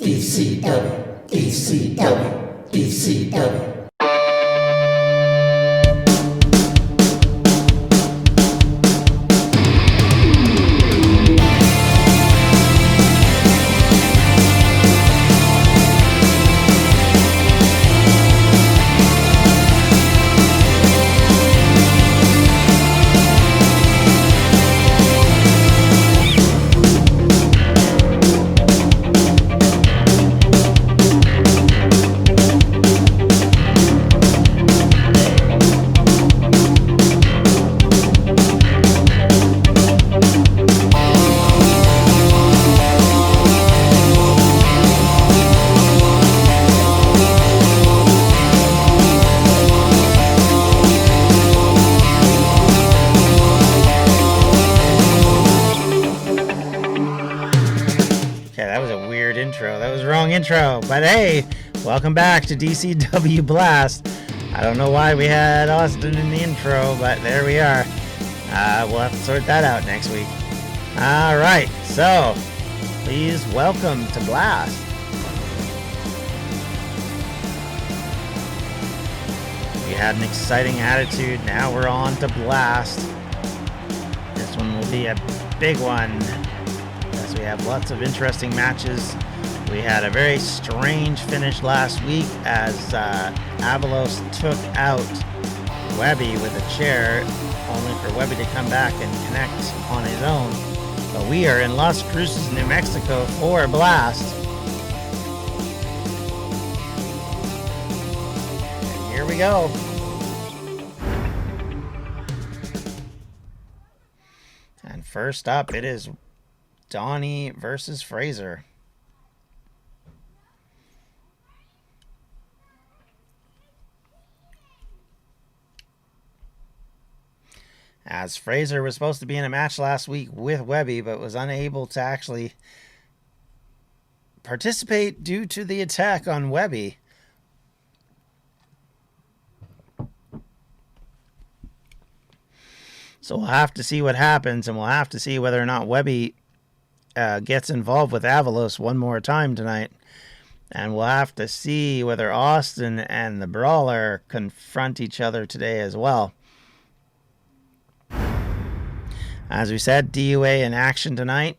DCW, DCW, DCW. Intro, but hey, welcome back to DCW Blast. I don't know why we had Austin in the intro, but there we are. We'll have to sort that out next week. Alright, so please welcome to Blast. We had an exciting attitude, now we're on to Blast. This one will be a big one, as we have lots of interesting matches. We had a very strange finish last week as Avalos took out Webby with a chair, only for Webby to come back and connect on his own. But we are in Las Cruces, New Mexico for Blast. And here we go. And first up, it is Donnie versus Fraser. As Fraser was supposed to be in a match last week with Webby, but was unable to actually participate due to the attack on Webby. So we'll have to see what happens, and we'll have to see whether or not Webby gets involved with Avalos one more time tonight. And we'll have to see whether Austin and the Brawler confront each other today as well. As we said, DUA in action tonight,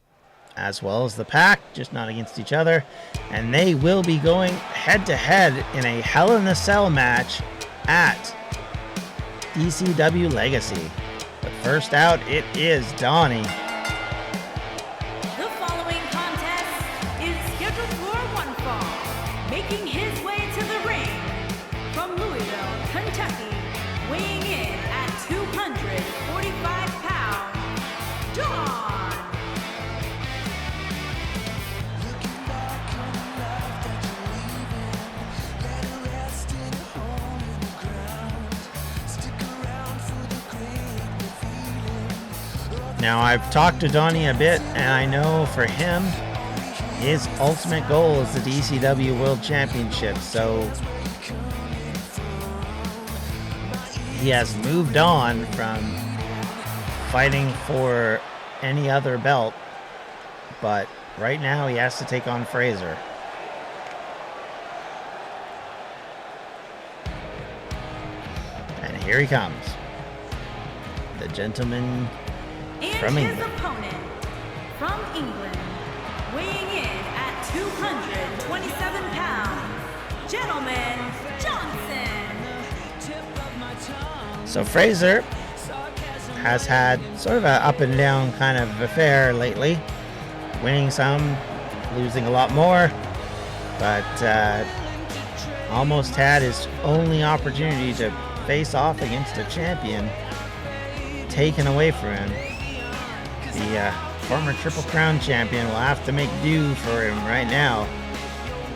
as well as the Pack, just not against each other. And they will be going head-to-head in a Hell in a Cell match at DCW Legacy. But first out, it is Donnie. The following contest is scheduled for one fall. Making his way to the ring from Louisville, Kentucky, weighing in at 245 pounds. Dawn! Now, I've talked to Donnie a bit, and I know for him, his ultimate goal is the DCW World Championship, so he has moved on from fighting for any other belt, but right now he has to take on Fraser. And here he comes, the gentleman from England. His opponent from England, weighing in at 227 pounds, Gentleman Johnson. So Fraser has had sort of an up and down kind of affair lately, winning some, losing a lot more, but almost had his only opportunity to face off against a champion taken away from him. The former Triple Crown champion will have to make do for him right now,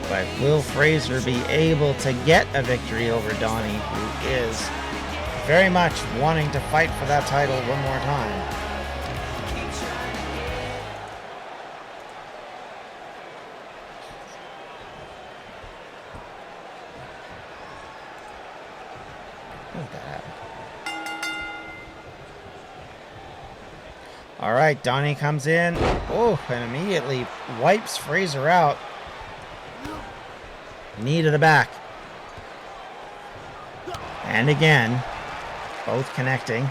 but will Fraser be able to get a victory over Donnie, who is very much wanting to fight for that title one more time? What the hell? All right, Donnie comes in. Oh, and immediately wipes Fraser out. Knee to the back. And again, both connecting.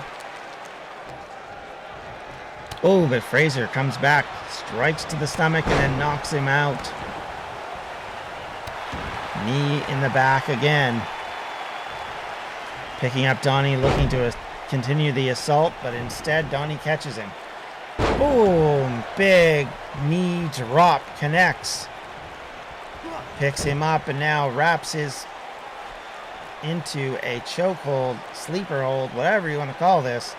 Oh, but Fraser comes back, strikes to the stomach, and then knocks him out. Knee in the back again. Picking up Donnie, looking to continue the assault, but instead Donnie catches him. Boom! Big knee drop, connects. Picks him up and now wraps his into a chokehold, sleeper hold, whatever you want to call this.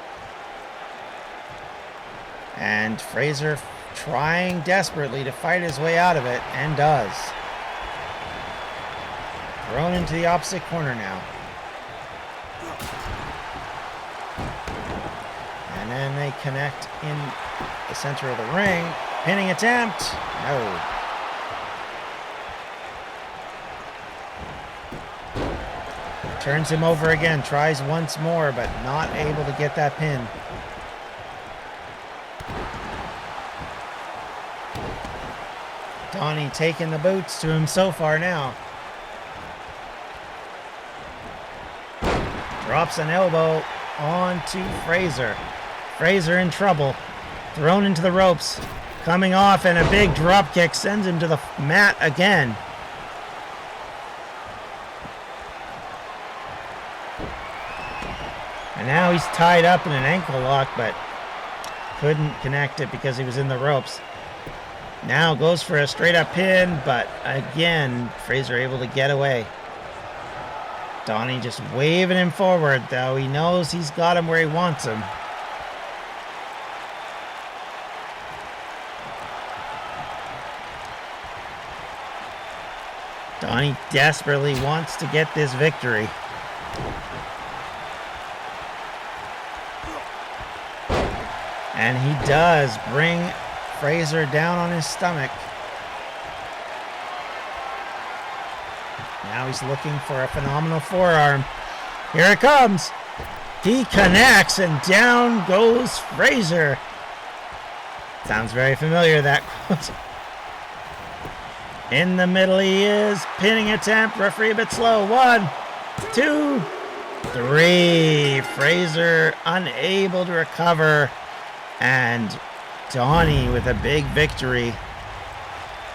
And Fraser trying desperately to fight his way out of it, and does. Thrown into the opposite corner now. And then they connect in the center of the ring. Pinning attempt. No. Turns him over again. Tries once more, but not able to get that pin. Donnie taking the boots to him so far now. Drops an elbow onto Fraser. Fraser in trouble. Thrown into the ropes. Coming off, and a big drop kick sends him to the mat again. And now he's tied up in an ankle lock, but couldn't connect it because he was in the ropes. Now goes for a straight up pin, but again, Fraser able to get away. Donnie just waving him forward, though. He knows he's got him where he wants him. Donnie desperately wants to get this victory. And he does bring Fraser down on his stomach. Now he's looking for a phenomenal forearm. Here it comes. He connects and down goes Fraser. Sounds very familiar, that quote. In the middle he is. Pinning attempt. Referee a bit slow. 1, 2, 3. Fraser unable to recover. And Donnie with a big victory.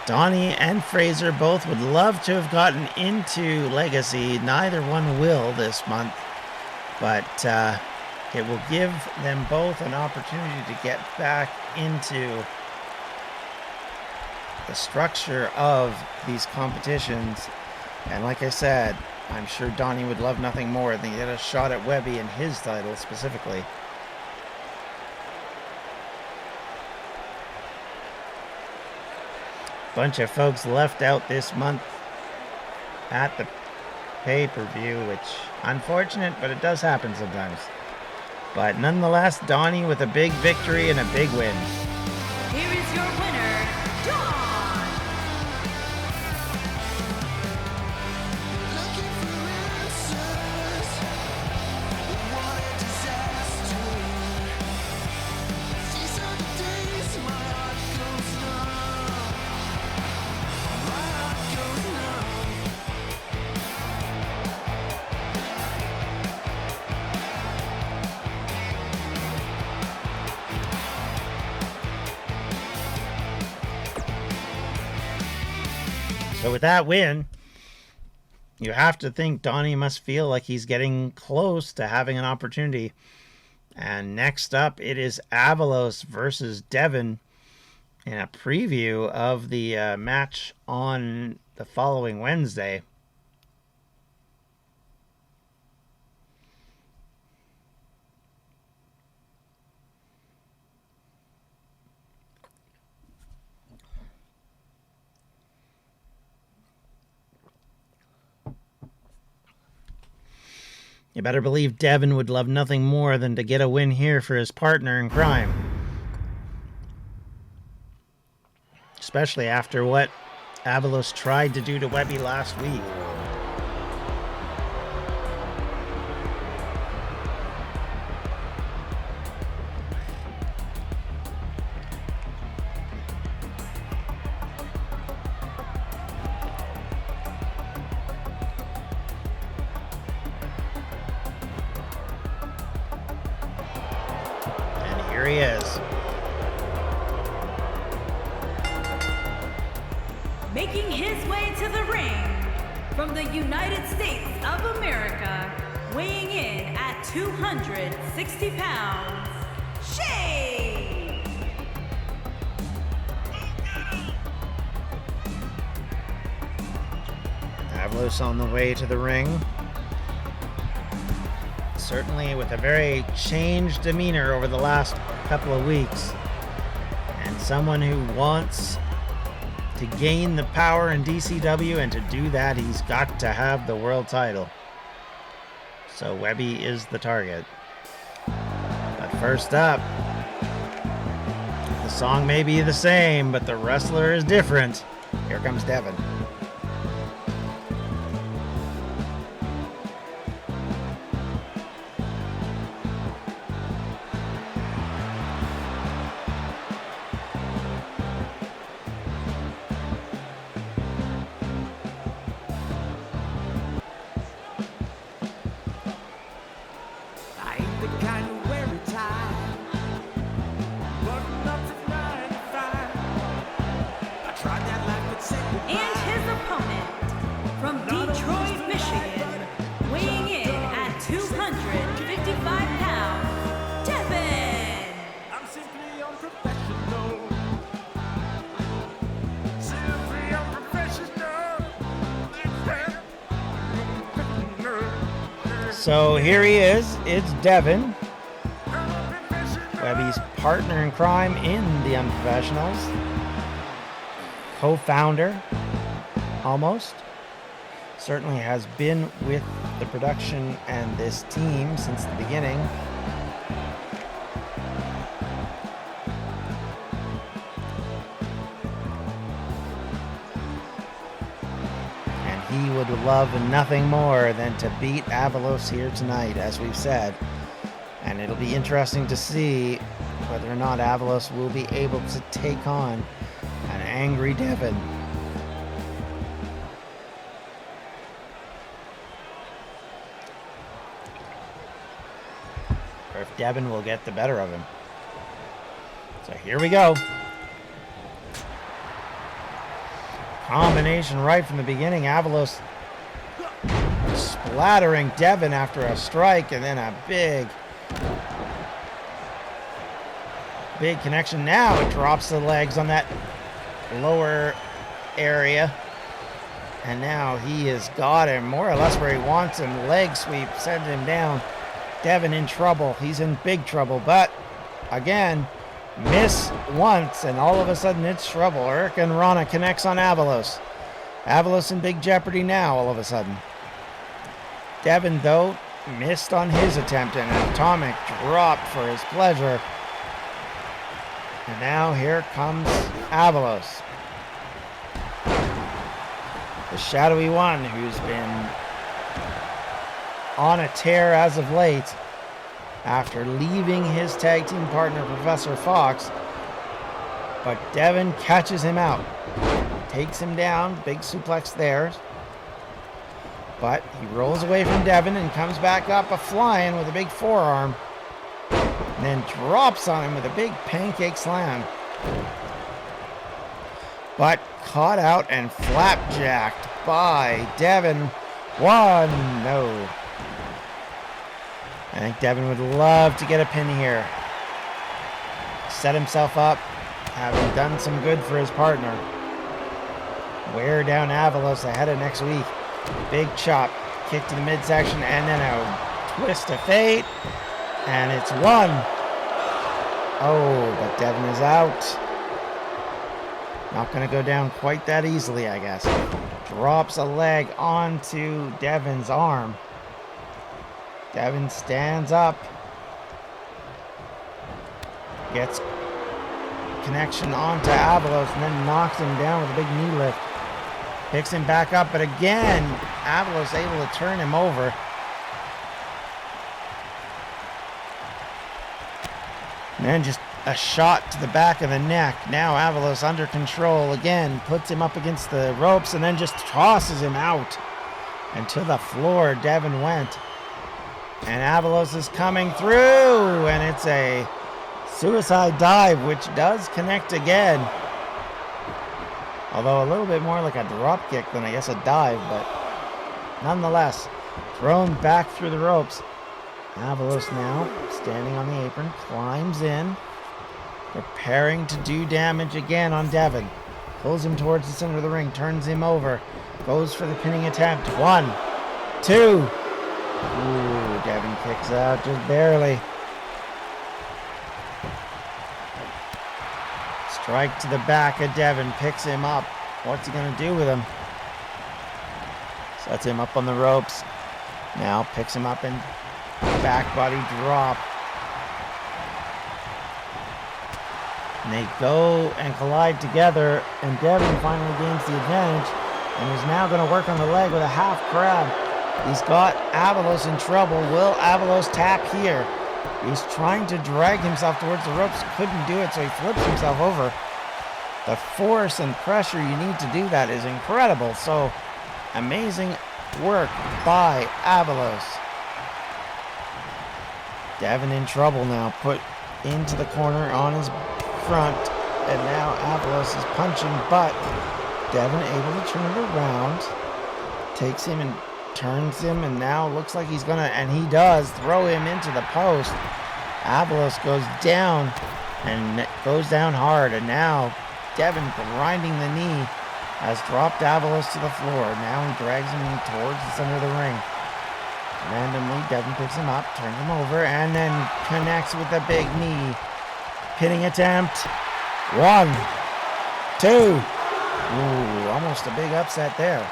Donnie and Fraser both would love to have gotten into Legacy. Neither one will this month. But it will give them both an opportunity to get back into the structure of these competitions. And like I said, I'm sure Donnie would love nothing more than get a shot at Webby and his title specifically. Bunch of folks left out this month at the pay-per-view, which unfortunate, but it does happen sometimes. But nonetheless, Donnie with a big victory and a big win. Here is your winner, Dawn. So with that win, you have to think Donnie must feel like he's getting close to having an opportunity. And next up, it is Avalos versus Devin in a preview of the match on the following Wednesday. You better believe Devin would love nothing more than to get a win here for his partner in crime. Especially after what Avalos tried to do to Webby last week. here he is. Making his way to the ring from the United States of America, weighing in at 260 pounds, Shay! Avalos on the way to the ring. Certainly with a very changed demeanor over the last couple of weeks. And someone who wants to gain the power in DCW, and to do that, he's got to have the world title. So Webby is the target. But first up, the song may be the same, but the wrestler is different. Here comes Devin. And his opponent from Detroit, Michigan, weighing in at 255 pounds, Devin! I'm simply unprofessional. Simply unprofessional. So here he is. It's Devin, Webby's partner in crime in the Unprofessionals. Co-founder, almost. Certainly has been with the production and this team since the beginning. And he would love nothing more than to beat Avalos here tonight, as we've said. And it'll be interesting to see whether or not Avalos will be able to take on an angry Devin. Or if Devin will get the better of him. So here we go. Combination right from the beginning. Avalos splattering Devin after a strike, and then a big connection. Now it drops the legs on that lower area, and now he has got him more or less where he wants him. Leg sweep, send him down. Devin in trouble. He's in big trouble, but again, miss once and all of a sudden it's trouble. Hurricane Rana connects on Avalos. Avalos in big jeopardy now all of a sudden. Devin, though, missed on his attempt, and an atomic dropped for his pleasure. And now here comes Avalos, the shadowy one who's been on a tear as of late after leaving his tag team partner Professor Fox. But Devin catches him out, takes him down, big suplex there. But he rolls away from Devin and comes back up flying with a big forearm. And then drops on him with a big pancake slam. But caught out and flapjacked by Devin. No. I think Devin would love to get a pin here. Set himself up, having done some good for his partner. Wear down Avalos ahead of next week. Big chop, kick to the midsection, and then a twist of fate. And it's one. Oh, but Devin is out. Not going to go down quite that easily, I guess. Drops a leg onto Devin's arm. Devin stands up. Gets connection onto Avalos and then knocks him down with a big knee lift. Picks him back up, but again, Avalos able to turn him over. And then just a shot to the back of the neck. Now Avalos under control again, puts him up against the ropes and then just tosses him out. And to the floor Devin went. And Avalos is coming through, and it's a suicide dive, which does connect again. Although a little bit more like a drop kick than I guess a dive, but nonetheless, thrown back through the ropes. Avalos now standing on the apron, climbs in, preparing to do damage again on Devin. Pulls him towards the center of the ring, turns him over, goes for the pinning attempt. 1, 2. Ooh, Devin kicks out just barely. Strike to the back of Devin, picks him up. What's he going to do with him? Sets him up on the ropes. Now picks him up and back body drop. And they go and collide together, and Devin finally gains the advantage and is now going to work on the leg with a half crab. He's got Avalos in trouble. Will Avalos tap here? He's trying to drag himself towards the ropes, couldn't do it, so he flips himself over. The force and pressure you need to do that is incredible. So amazing work by Avalos. Devin in trouble now, put into the corner on his front, and now Avalos is punching, but Devin able to turn it around, takes him and turns him, and now looks like he's gonna, and he does, throw him into the post. Avalos goes down, and goes down hard, and now Devin, grinding the knee, has dropped Avalos to the floor. Now he drags him towards the center of the ring. Randomly, Devin picks him up, turns him over, and then connects with a big knee. Pinning attempt. 1, 2. Ooh, almost a big upset there.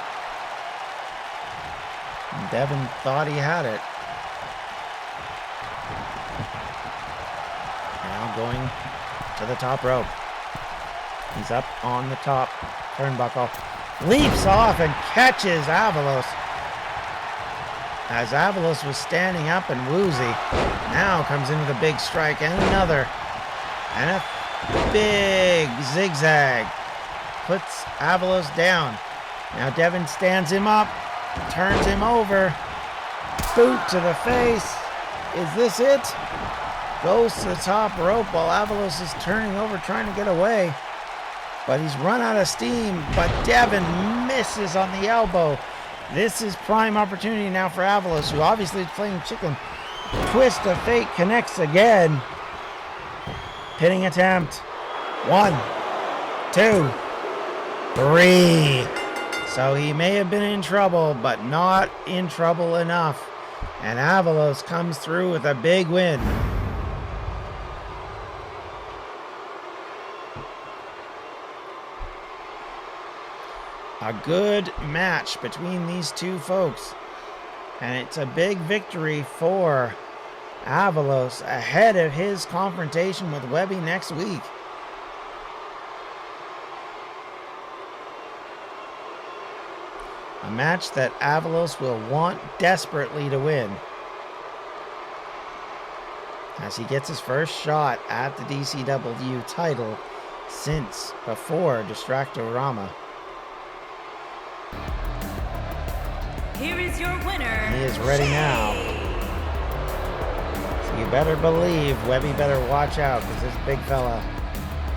And Devin thought he had it. Now going to the top rope. He's up on the top turnbuckle. Leaps off and catches Avalos. As Avalos was standing up and woozy, now comes into the big strike and another. And a big zigzag. Puts Avalos down. Now Devin stands him up, turns him over. Boot to the face. Is this it? Goes to the top rope while Avalos is turning over, trying to get away. But he's run out of steam, but Devin misses on the elbow. This is prime opportunity now for Avalos, who obviously is playing chicken. Twist of fate connects again. Pinning attempt. 1, 2, 3. So he may have been in trouble, but not in trouble enough. And Avalos comes through with a big win. A good match between these two folks. And it's a big victory for Avalos ahead of his confrontation with Webby next week. A match that Avalos will want desperately to win, as he gets his first shot at the DCW title since before Distractorama. Here is your winner. He is ready now. So you better believe, Webby better watch out, because this big fella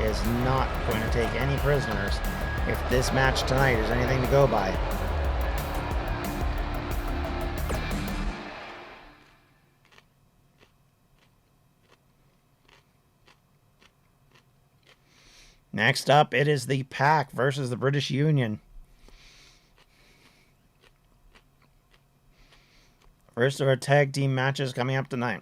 is not going to take any prisoners if this match tonight is anything to go by. Next up, it is the Pack versus the British Union. First of our tag team matches coming up tonight.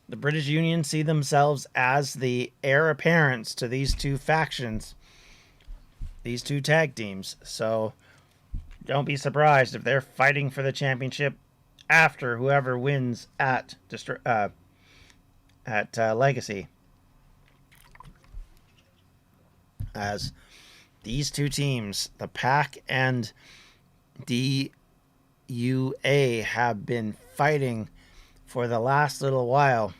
The British Union see themselves as the heir apparents to these two factions, these two tag teams. So don't be surprised if they're fighting for the championship after whoever wins at Legacy. As these two teams, the Pack and DUA, have been fighting for the last little while,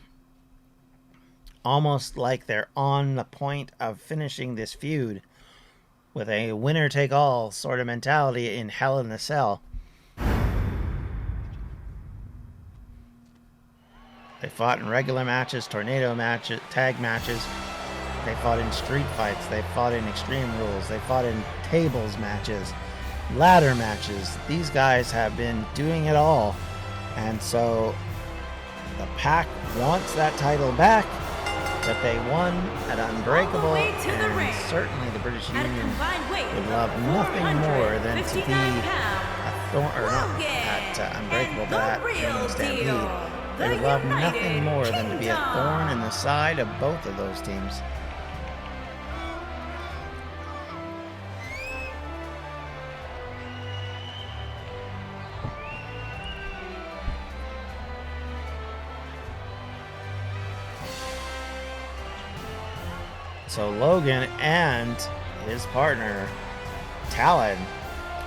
almost like they're on the point of finishing this feud with a winner-take-all sort of mentality in Hell in a Cell. fought in regular matches, tornado matches, tag matches. They fought in street fights. They fought in Extreme Rules. They fought in tables matches, ladder matches. These guys have been doing it all. And so the Pack wants that title back that they won at Unbreakable. All the way to the ring. And certainly the British At a Union combined weight would of love nothing more than to be 459 pounds, Logan at Unbreakable, and but at the real Dream Stampede. deal, They would the love United nothing more than to be a Kingdom. thorn in the side of both of those teams. So Logan and his partner, Talon,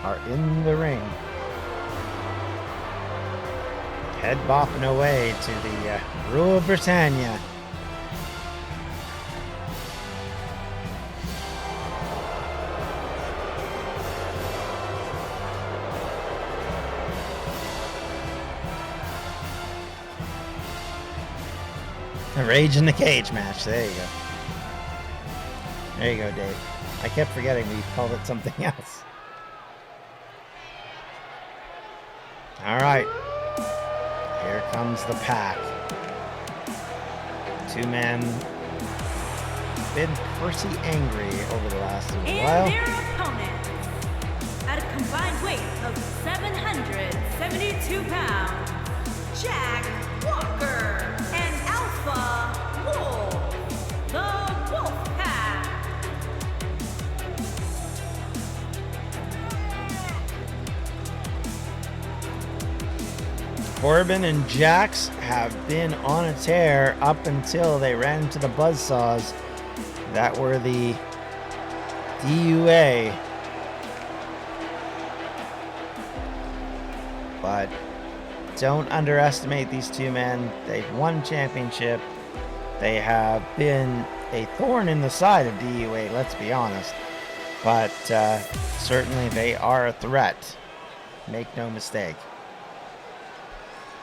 are in the ring. Head bopping away to the Rule of Britannia. A Rage in the Cage match. There you go. There you go, Dave. I kept forgetting we called it something else. All right. Here comes the Pack. Two men been pretty angry over the last little And while. their opponents, at a combined weight of 772 pounds, Jack Walker and Alpha Wolf, the Wolf Pack. Corbin and Jax have been on a tear up until they ran into the buzzsaws that were the DUA. But don't underestimate these two men. They've won championship. They have been a thorn in the side of DUA, let's be honest. But certainly they are a threat. Make no mistake.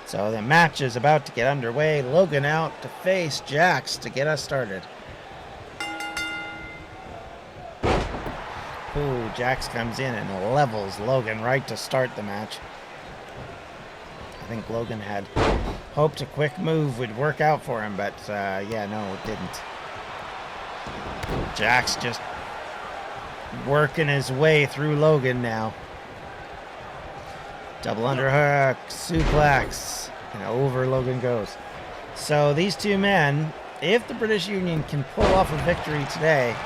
So the match is about to get underway. Logan out to face Jax to get us started. Ooh, Jax comes in and levels Logan right to start the match. I think Logan had hoped a quick move would work out for him, but yeah, no, it didn't. Jax just working his way through Logan now. Double underhook, suplex, and over Logan goes. So these two men, if the British Union can pull off a victory today,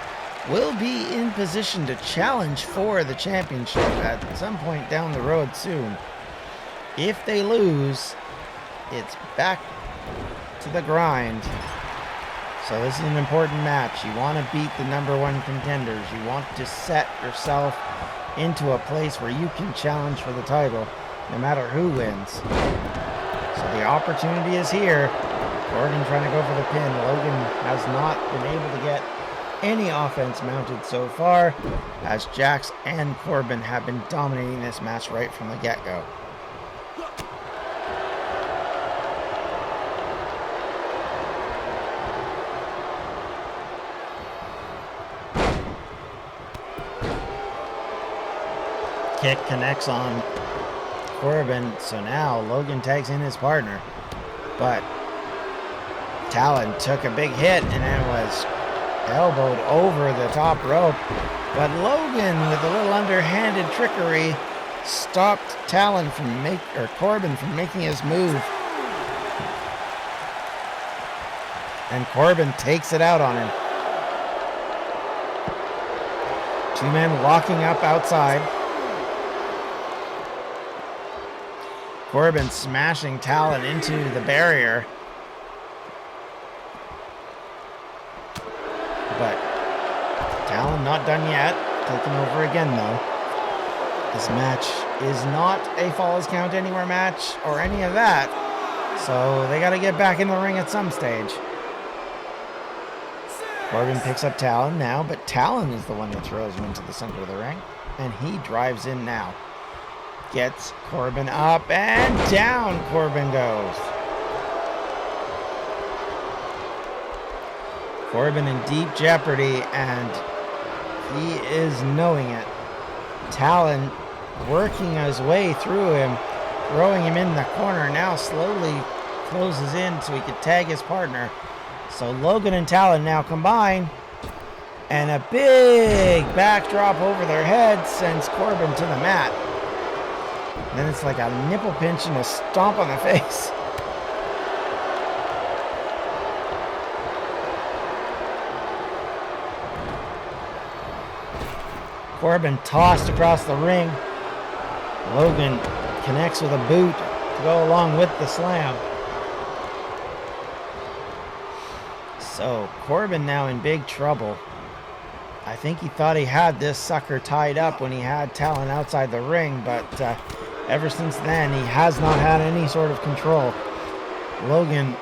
will be in position to challenge for the championship at some point down the road soon. If they lose, it's back to the grind. So this is an important match. You want to beat the #1 contenders. You want to set yourself into a place where you can challenge for the title, no matter who wins. So the opportunity is here. Corbin trying to go for the pin. Logan has not been able to get any offense mounted so far, as Jax and Corbin have been dominating this match right from the get-go. Kick connects on Corbin, so now Logan tags in his partner, but Talon took a big hit and then was elbowed over the top rope, but Logan with a little underhanded trickery stopped Talon from Corbin from making his move, and Corbin takes it out on him. Two men locking up outside. Corbin smashing Talon into the barrier. But Talon not done yet. Taking over again though. This match is not a Falls Count Anywhere match or any of that. So they got to get back in the ring at some stage. Corbin picks up Talon now, but Talon is the one that throws him into the center of the ring. And he drives in now. Gets Corbin up and down Corbin goes. Corbin in deep jeopardy, and he is knowing it. Talon working his way through him, throwing him in the corner. Now slowly closes in so he could tag his partner. So Logan and Talon now combine, and a big backdrop over their head sends Corbin to the mat. Then it's like a nipple pinch and a stomp on the face. Corbin tossed across the ring. Logan connects with a boot to go along with the slam. So Corbin now in big trouble. I think he thought he had this sucker tied up when he had Talon outside the ring, but ever since then he has not had any sort of control. Logan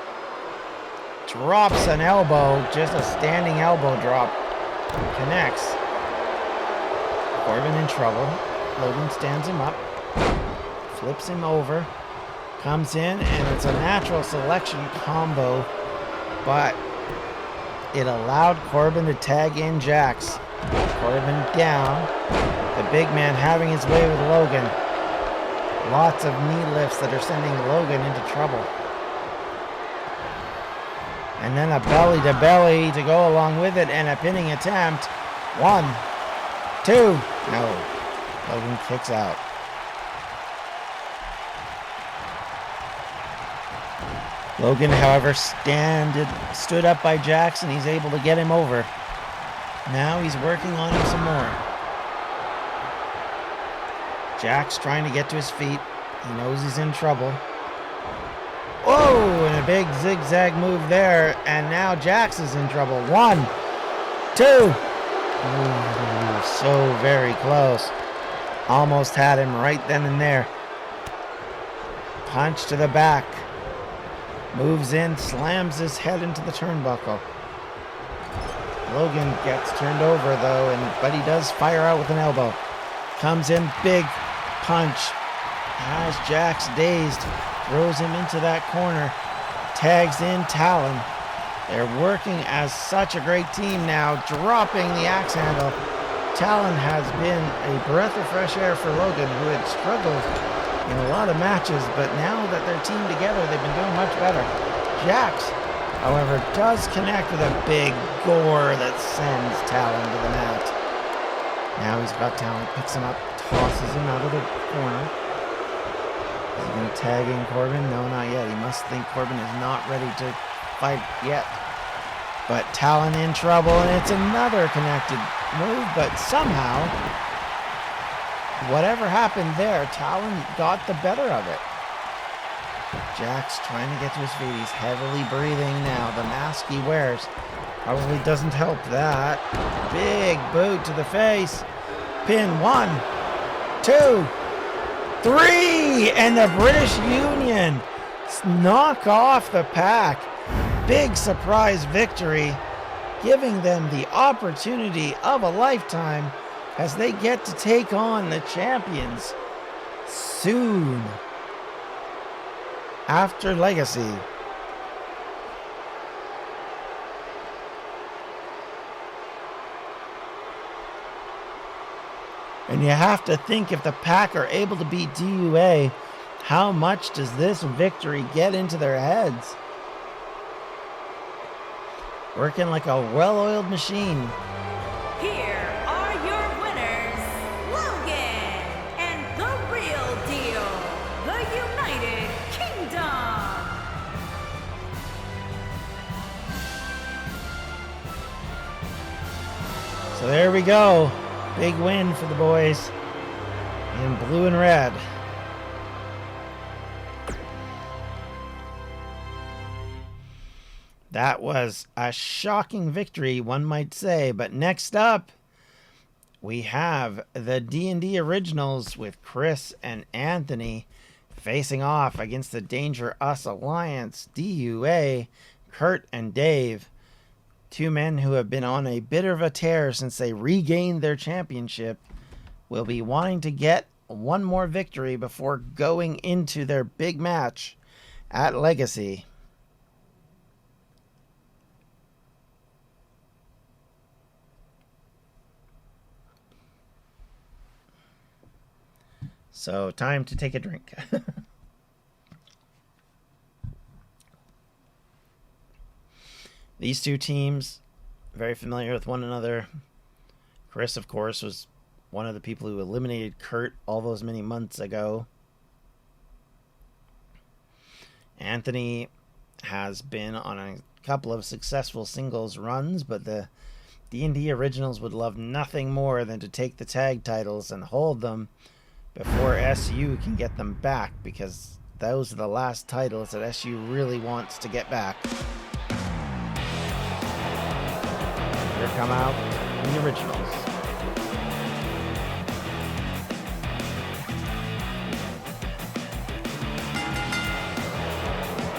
drops an elbow, just a standing elbow drop. Connects. Corbin in trouble. Logan stands him up, flips him over, comes in, and it's a natural selection combo, but it allowed Corbin to tag in Jax. Corbin down. The big man having his way with Logan. Lots of knee lifts that are sending Logan into trouble. And then a belly to belly to go along with it, and a pinning attempt. 1, 2. No. Logan kicks out. Logan, however, stood up by Jackson. He's able to get him over. Now he's working on him some more. Jax trying to get to his feet. He knows he's in trouble. Whoa, and a big zigzag move there. And now Jax is in trouble. 1, 2. Ooh, so very close. Almost had him right then and there. Punch to the back. Moves in, slams his head into the turnbuckle. Logan gets turned over though, but he does fire out with an elbow. Comes in, big punch. Has Jax dazed, throws him into that corner. Tags in Talon. They're working as such a great team now, dropping the axe handle. Talon has been a breath of fresh air for Logan, who had struggled in a lot of matches, but now that they're teamed together, they've been doing much better. Jax, however, does connect with a big gore that sends Talon to the mat. Now he's got Talon, picks him up, tosses him out of the corner. Is he going to tag in Corbin? No, not yet. He must think Corbin is not ready to fight yet. But Talon in trouble, and it's another connected move, but somehow, whatever happened there, Talon got the better of it. Jax trying to get to his feet. He's heavily breathing now. The mask he wears probably doesn't help that. Big boot to the face. Pin 1, 2, 3, and the British Union knock off the Pack. Big surprise victory, giving them the opportunity of a lifetime as they get to take on the champions soon after Legacy. And you have to think, if the Pack are able to beat DUA, how much does this victory get into their heads? Working like a well-oiled machine. Here are your winners, Logan and the real deal, the United Kingdom. So there we go. Big win for the boys in blue and red. That was a shocking victory, one might say. But next up, we have the D&D Originals with Chris and Anthony facing off against the Danger Us Alliance, DUA, Kurt and Dave. Two men who have been on a bit of a tear since they regained their championship will be wanting to get one more victory before going into their big match at Legacy. So time to take a drink. These two teams, very familiar with one another. Chris, of course, was one of the people who eliminated Kurt all those many months ago. Anthony has been on a couple of successful singles runs, but the D&D Originals would love nothing more than to take the tag titles and hold them before SU can get them back, because those are the last titles that SU really wants to get back. Here come out the Originals.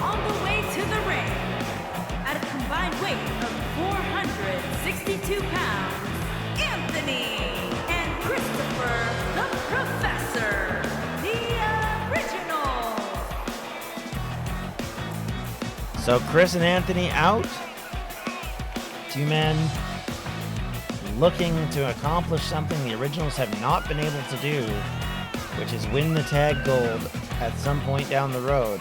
On the way to the ring, at a combined weight of 462 pounds, Anthony and Christopher the Professor, the Originals. So Chris and Anthony out. Two men looking to accomplish something the Originals have not been able to do, which is win the tag gold at some point down the road.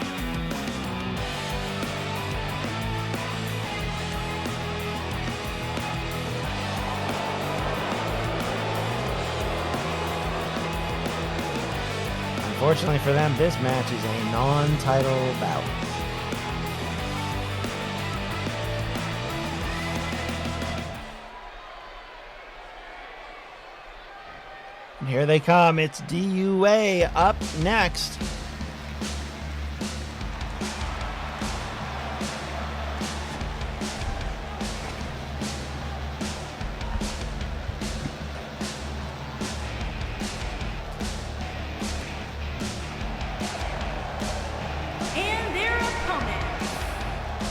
Unfortunately for them, this match is a non-title bout. And here they come. It's DUA up next. And their opponent,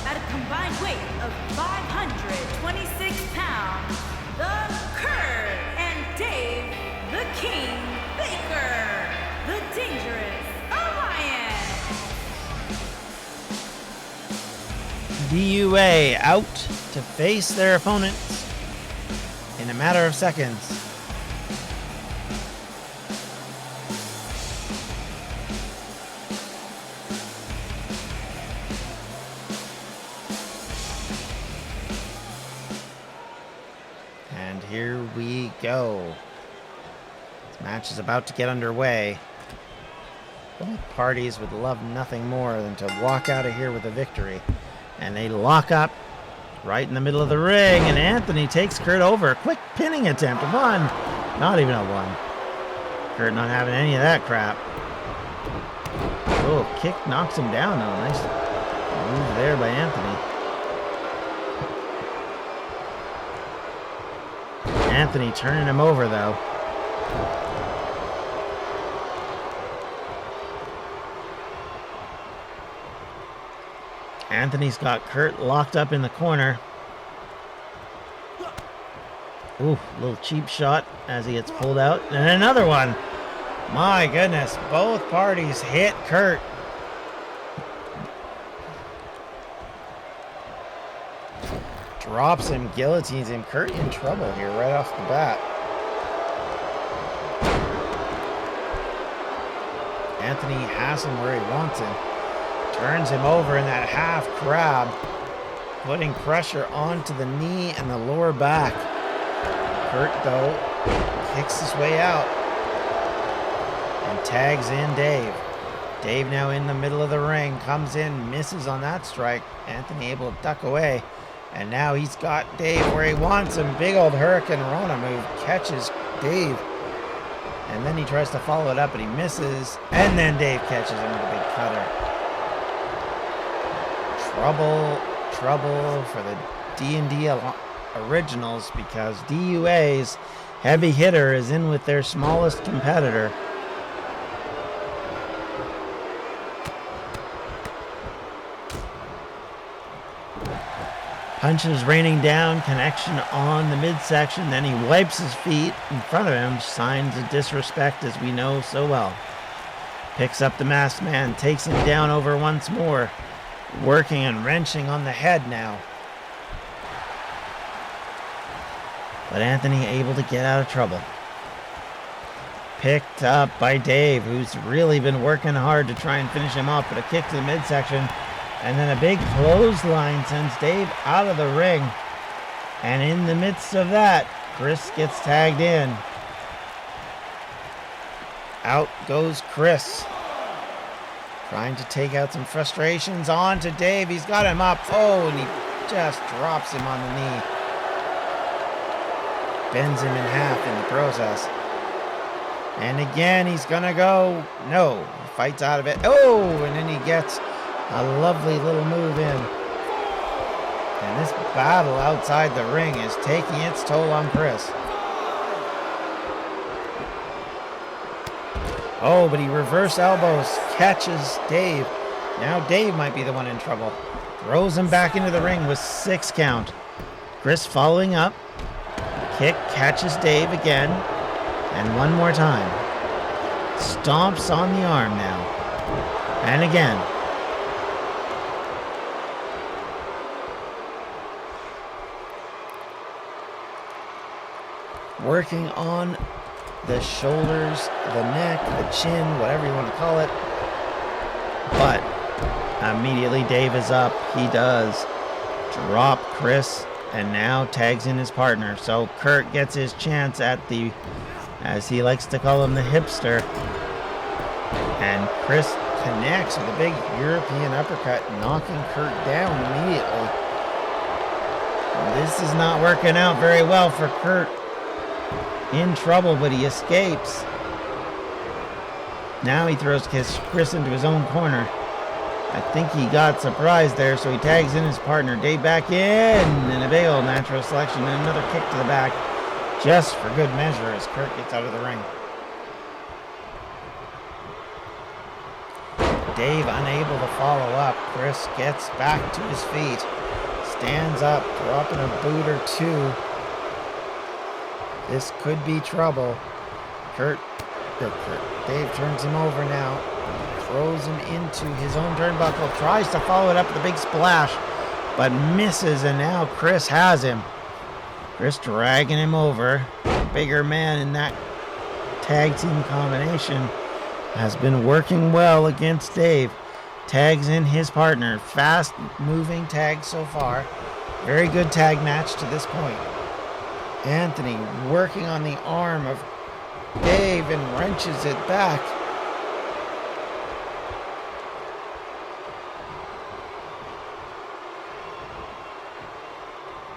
at a combined weight of 526 pounds, the Kurt and Dave, the King Baker, the Dangerous Alliance. DUA out to face their opponents in a matter of seconds. And here we go. This match is about to get underway. Both parties would love nothing more than to walk out of here with a victory. And they lock up right in the middle of the ring, and Anthony takes Kurt over. Quick pinning attempt. One. Not even a one. Kurt not having any of that crap. Oh, kick knocks him down. Oh, nice move there by Anthony. Anthony turning him over, though. Anthony's got Kurt locked up in the corner. Ooh, little cheap shot as he gets pulled out. And another one. My goodness, both parties hit Kurt. Drops him, guillotines him. Kurt in trouble here right off the bat. Anthony has him where he wants him. Turns him over in that half crab, putting pressure onto the knee and the lower back. Kurt, though, kicks his way out and tags in Dave. Dave now in the middle of the ring, comes in, misses on that strike. Anthony able to duck away, and now he's got Dave where he wants him. Big old Hurricane Rana move, catches Dave, and then he tries to follow it up, but he misses, and then Dave catches him with a big cutter. Trouble for the D&D Originals, because DUA's heavy hitter is in with their smallest competitor. Punches raining down, connection on the midsection, then he wipes his feet in front of him, signs of disrespect as we know so well. Picks up the masked man, takes him down over once more. Working and wrenching on the head now. But Anthony able to get out of trouble. Picked up by Dave, who's really been working hard to try and finish him off, but a kick to the midsection. And then a big clothesline sends Dave out of the ring. And in the midst of that, Chris gets tagged in. Out goes Chris. Trying to take out some frustrations onto Dave. He's got him up. Oh, and he just drops him on the knee. Bends him in half in the process. And again, he's gonna go. No, fights out of it. Oh, and then he gets a lovely little move in. And this battle outside the ring is taking its toll on Chris. Oh, but he reverse elbows, catches Dave. Now Dave might be the one in trouble. Throws him back into the ring with 6 count. Chris following up. Kick catches Dave again. And one more time. Stomps on the arm now. And again. Working on the shoulders, the neck, the chin, whatever you want to call it. But immediately Dave is up. He does drop Chris and now tags in his partner. So Kurt gets his chance at the, as he likes to call him, the hipster. And Chris connects with a big European uppercut, knocking Kurt down immediately. This is not working out very well for Kurt. In trouble, but he escapes. Now he throws Chris into his own corner. I think he got surprised there, so he tags in his partner. Dave back in, and a big old natural selection, and another kick to the back, just for good measure as Kurt gets out of the ring. Dave unable to follow up. Chris gets back to his feet, stands up, dropping a boot or two. This could be trouble. Dave turns him over now. Throws him into his own turnbuckle. Tries to follow it up with a big splash, but misses, and now Chris has him. Chris dragging him over. Bigger man in that tag team combination has been working well against Dave. Tags in his partner. Fast moving tag so far. Very good tag match to this point. Anthony working on the arm of Dave and wrenches it back.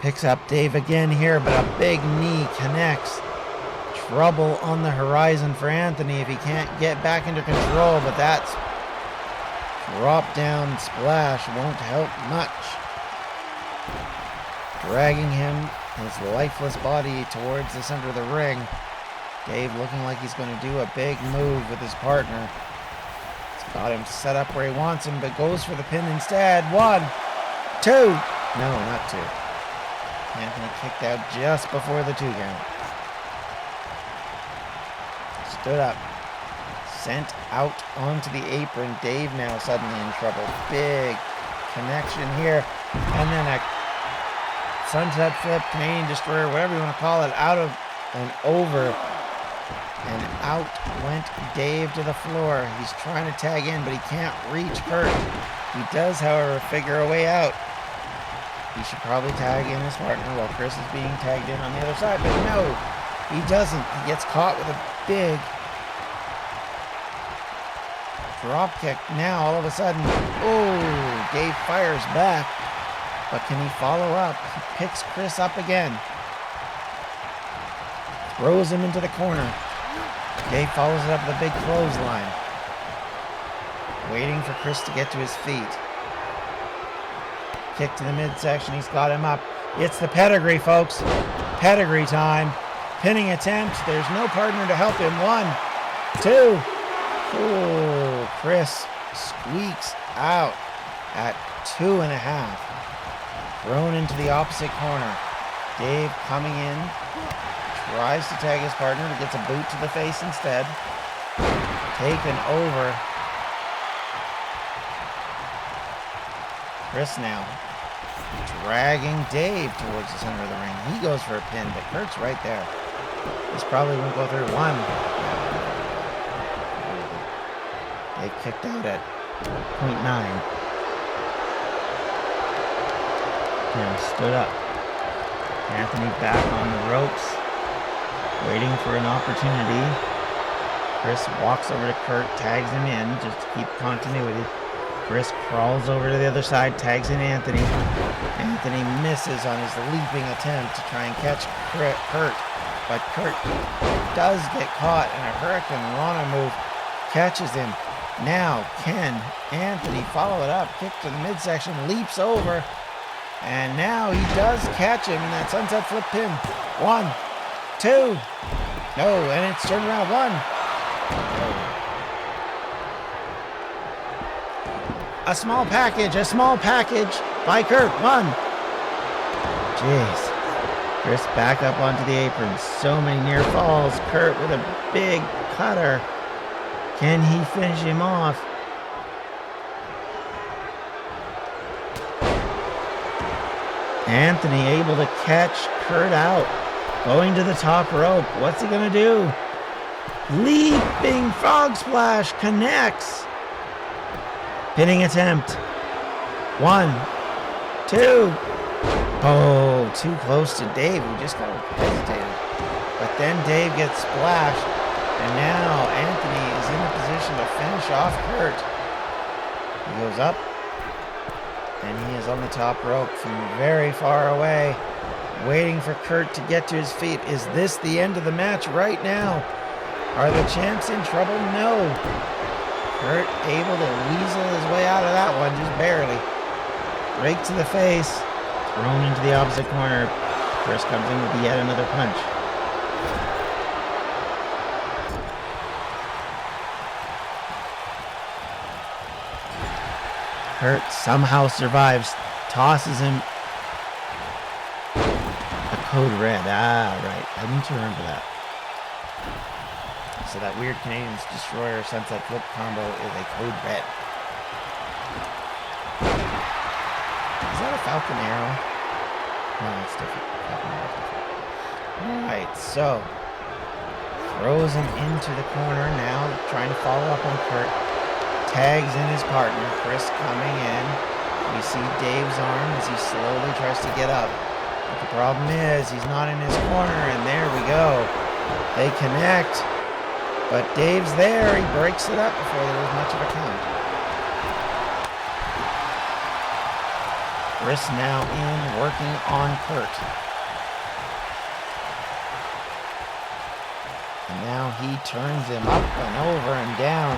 Picks up Dave again here, but a big knee connects. Trouble on the horizon for Anthony if he can't get back into control, but that's drop down splash won't help much. Dragging him, his lifeless body, towards the center of the ring. Dave looking like he's going to do a big move with his partner. He's got him set up where he wants him, but goes for the pin instead. 1, 2. No, not 2. Anthony kicked out just before the 2 count. Stood up. Sent out onto the apron. Dave now suddenly in trouble. Big connection here. And then a sunset flip, Canadian Destroyer, whatever you want to call it, out of and over. And out went Dave to the floor. He's trying to tag in, but he can't reach Kurt. He does, however, figure a way out. He should probably tag in his partner while Chris is being tagged in on the other side, but no, he doesn't. He gets caught with a big drop kick. Now, all of a sudden, oh, Dave fires back, but can he follow up? He picks Chris up again. Throws him into the corner. Dave follows it up with a big clothesline. Waiting for Chris to get to his feet. Kick to the midsection. He's got him up. It's the pedigree, folks. Pedigree time. Pinning attempt. There's no partner to help him. 1, 2. Oh, Chris squeaks out at 2.5. Thrown into the opposite corner. Dave coming in. Tries to tag his partner, but gets a boot to the face instead. Taken over. Chris now dragging Dave towards the center of the ring. He goes for a pin, but Kurt's right there. This probably won't go through. 1, They kicked out at .9. Now stood up. Anthony back on the ropes, waiting for an opportunity. Chris walks over to Kurt, tags him in just to keep continuity. Chris crawls over to the other side, tags in Anthony. Anthony misses on his leaping attempt to try and catch Kurt, but Kurt does get caught, and a Hurricane Rana move catches him. Now can Anthony follow it up, kick to the midsection, leaps over, and now he does catch him in that sunset flip pin. 1, 2, no, and it's turned around. 1, no. A small package by Kurt. 1. Jeez. Chris back up onto the apron. So many near falls. Kurt with a big cutter. Can he finish him off? Anthony able to catch Kurt out. Going to the top rope. What's he going to do? Leaping frog splash connects. Pinning attempt. 1, 2. Oh, too close to Dave, who just kind of hesitated. But then Dave gets splashed, and now Anthony is in a position to finish off Kurt. He goes up, and he is on the top rope from very far away, waiting for Kurt to get to his feet. Is this the end of the match right now? Are the champs in trouble? No. Kurt able to weasel his way out of that one, just barely. Rake to the face, thrown into the opposite corner. Chris comes in with yet another punch. Kurt somehow survives, tosses him. A code red, right, I need to remember that. So that weird Canadian Destroyer Sunset Flip combo is a code red. Is that a Falcon Arrow? No, it's different. Alright, so throws him into the corner now, trying to follow up on Kurt. Tags in his partner, Chris coming in. We see Dave's arm as he slowly tries to get up. But the problem is he's not in his corner, and there we go. They connect. But Dave's there. He breaks it up before there was much of a count. Chris now in, working on Kurt. And now he turns him up and over and down,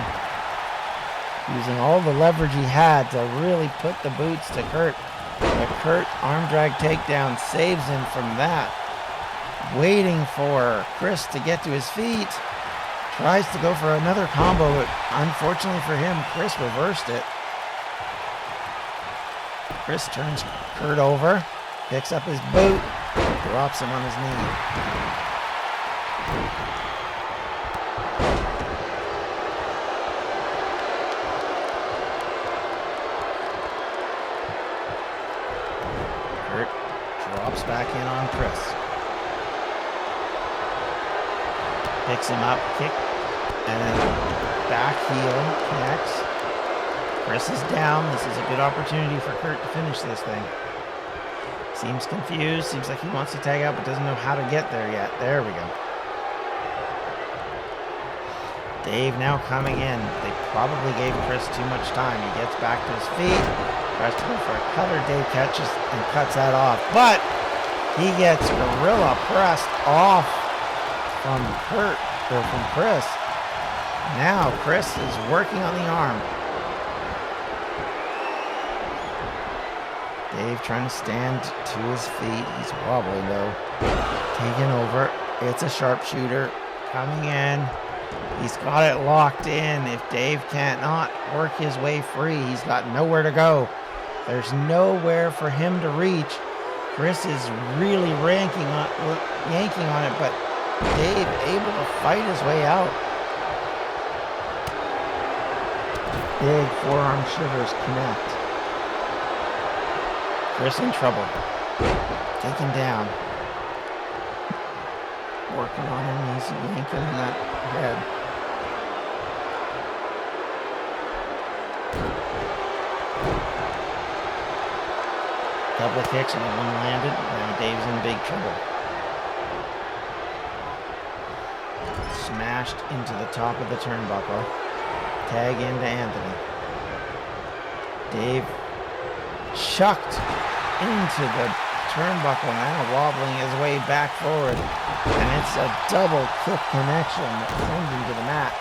using all the leverage he had to really put the boots to Kurt. But Kurt, arm drag takedown, saves him from that. Waiting for Chris to get to his feet. Tries to go for another combo, but unfortunately for him, Chris reversed it. Chris turns Kurt over, picks up his boot, drops him on his knee. Kurt drops back in on Chris. Picks him up, kick, and then back heel connects. Chris is down. This is a good opportunity for Kurt to finish this thing. Seems confused. Seems like he wants to tag out, but doesn't know how to get there yet. There we go. Dave now coming in. They probably gave Chris too much time. He gets back to his feet. Tries to go for a cutter. Dave catches and cuts that off. But he gets gorilla pressed off from Kurt, or from Chris. Now Chris is working on the arm. Dave trying to stand to his feet. He's wobbly though. Taking over. It's a sharpshooter coming in. He's got it locked in. If Dave can't not work his way free, he's got nowhere to go. There's nowhere for him to reach. Chris is really yanking on it, but Dave able to fight his way out. Big forearm shivers connect. Chris in trouble. Taken down. Working on him. He's yanking on that head. Couple of kicks and then one landed. Now Dave's in big trouble. Smashed into the top of the turnbuckle. Tag into Anthony. Dave chucked into the turnbuckle, now wobbling his way back forward. And it's a double kick connection that sends him to the mat.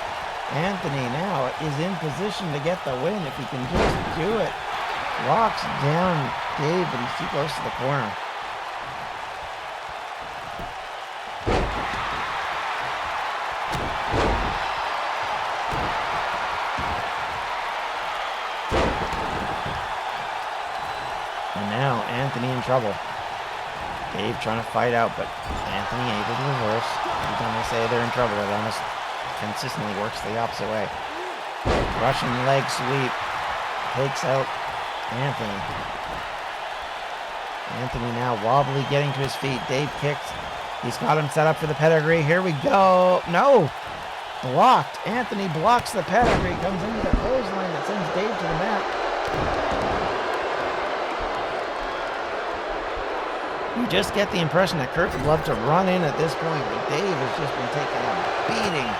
Anthony now is in position to get the win if he can just do it. Locks down Dave, but he's too close to the corner. And now Anthony in trouble. Dave trying to fight out, but Anthony able to reverse. Every time they say they're in trouble, it almost consistently works the opposite way. Russian leg sweep takes out Anthony. Anthony now wobbly getting to his feet. Dave kicks. He's got him set up for the pedigree. Here we go. No! Blocked. Anthony blocks the pedigree. Comes into the clothesline that sends Dave to the mat. You just get the impression that Kurt would love to run in at this point, but Dave has just been taking a beating.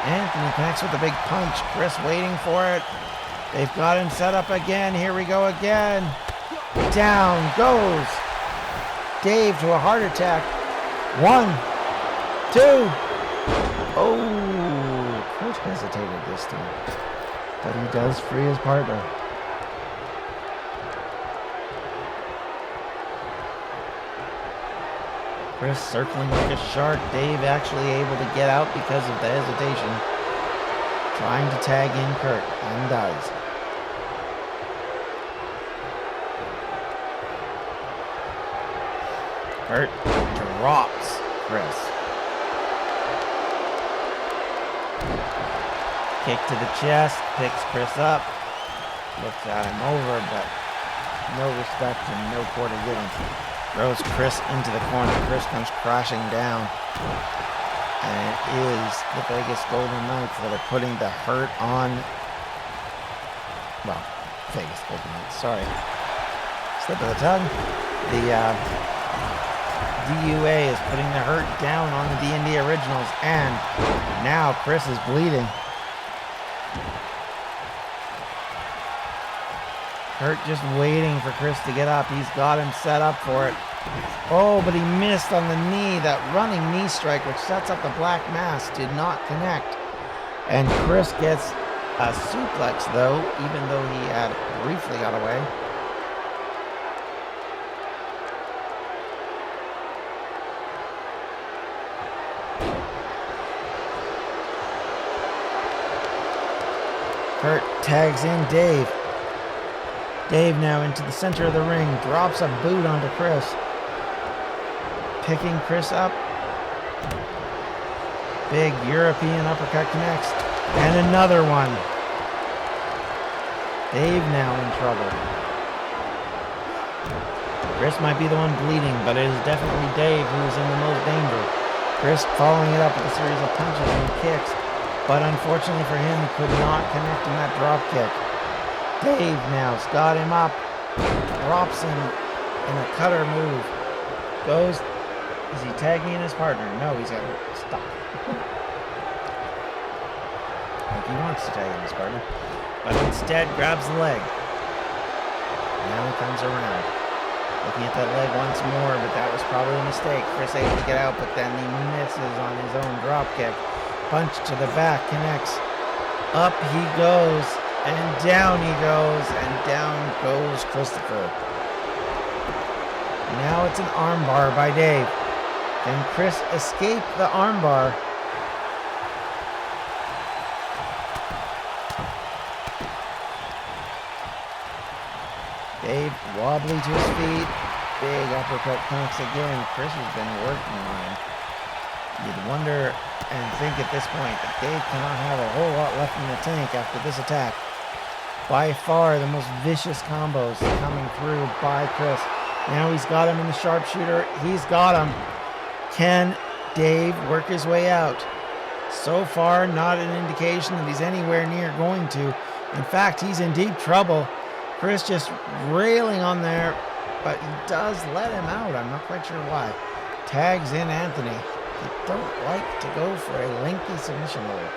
Anthony connects with a big punch. Chris waiting for it. They've got him set up again. Here we go again. Down goes Dave to a heart attack. 1, 2. Oh, Kurt hesitated this time. But he does free his partner. Chris circling like a shark. Dave actually able to get out because of the hesitation. Trying to tag in Kurt, and does. Kurt drops Chris. Kick to the chest, picks Chris up. Looks at him over, but no respect and no quarter given. Throws Chris into the corner. Chris comes crashing down. And it is the Vegas Golden Knights that are putting the hurt on. Well, Vegas Golden Knights, sorry. Slip of the tongue. The DUA is putting the hurt down on the D&D Originals. And now Chris is bleeding. Kurt just waiting for Chris to get up. He's got him set up for it. Oh, but he missed on the knee. That running knee strike, which sets up the black mass, did not connect. And Chris gets a suplex, though, even though he had briefly got away. Kurt tags in Dave. Dave now into the center of the ring, drops a boot onto Chris. Picking Chris up. Big European uppercut connects. And another one. Dave now in trouble. Chris might be the one bleeding, but it is definitely Dave who is in the most danger. Chris following it up with a series of punches and kicks, but unfortunately for him, he could not connect in that drop kick. Dave now's got him up, drops him in a cutter move, goes, is he tagging in his partner? No, he's got to stop. Like he wants to tag in his partner, but instead grabs the leg. Now he comes around, looking at that leg once more, but that was probably a mistake. Chris able to get out, but then he misses on his own drop kick. Punch to the back, connects, up he goes. And down he goes, and down goes Christopher. Now it's an armbar by Dave. Can Chris escape the armbar? Dave wobbly to his feet. Big uppercut connects again. Chris has been working on him. You'd wonder and think at this point that Dave cannot have a whole lot left in the tank after this attack. By far the most vicious combos coming through by Chris. Now he's got him in the sharpshooter. He's got him. Can Dave work his way out? So far, not an indication that he's anywhere near going to. In fact, he's in deep trouble. Chris just railing on there but he does let him out. I'm not quite sure why. Tags in Anthony. They don't like to go for a lengthy submission hold.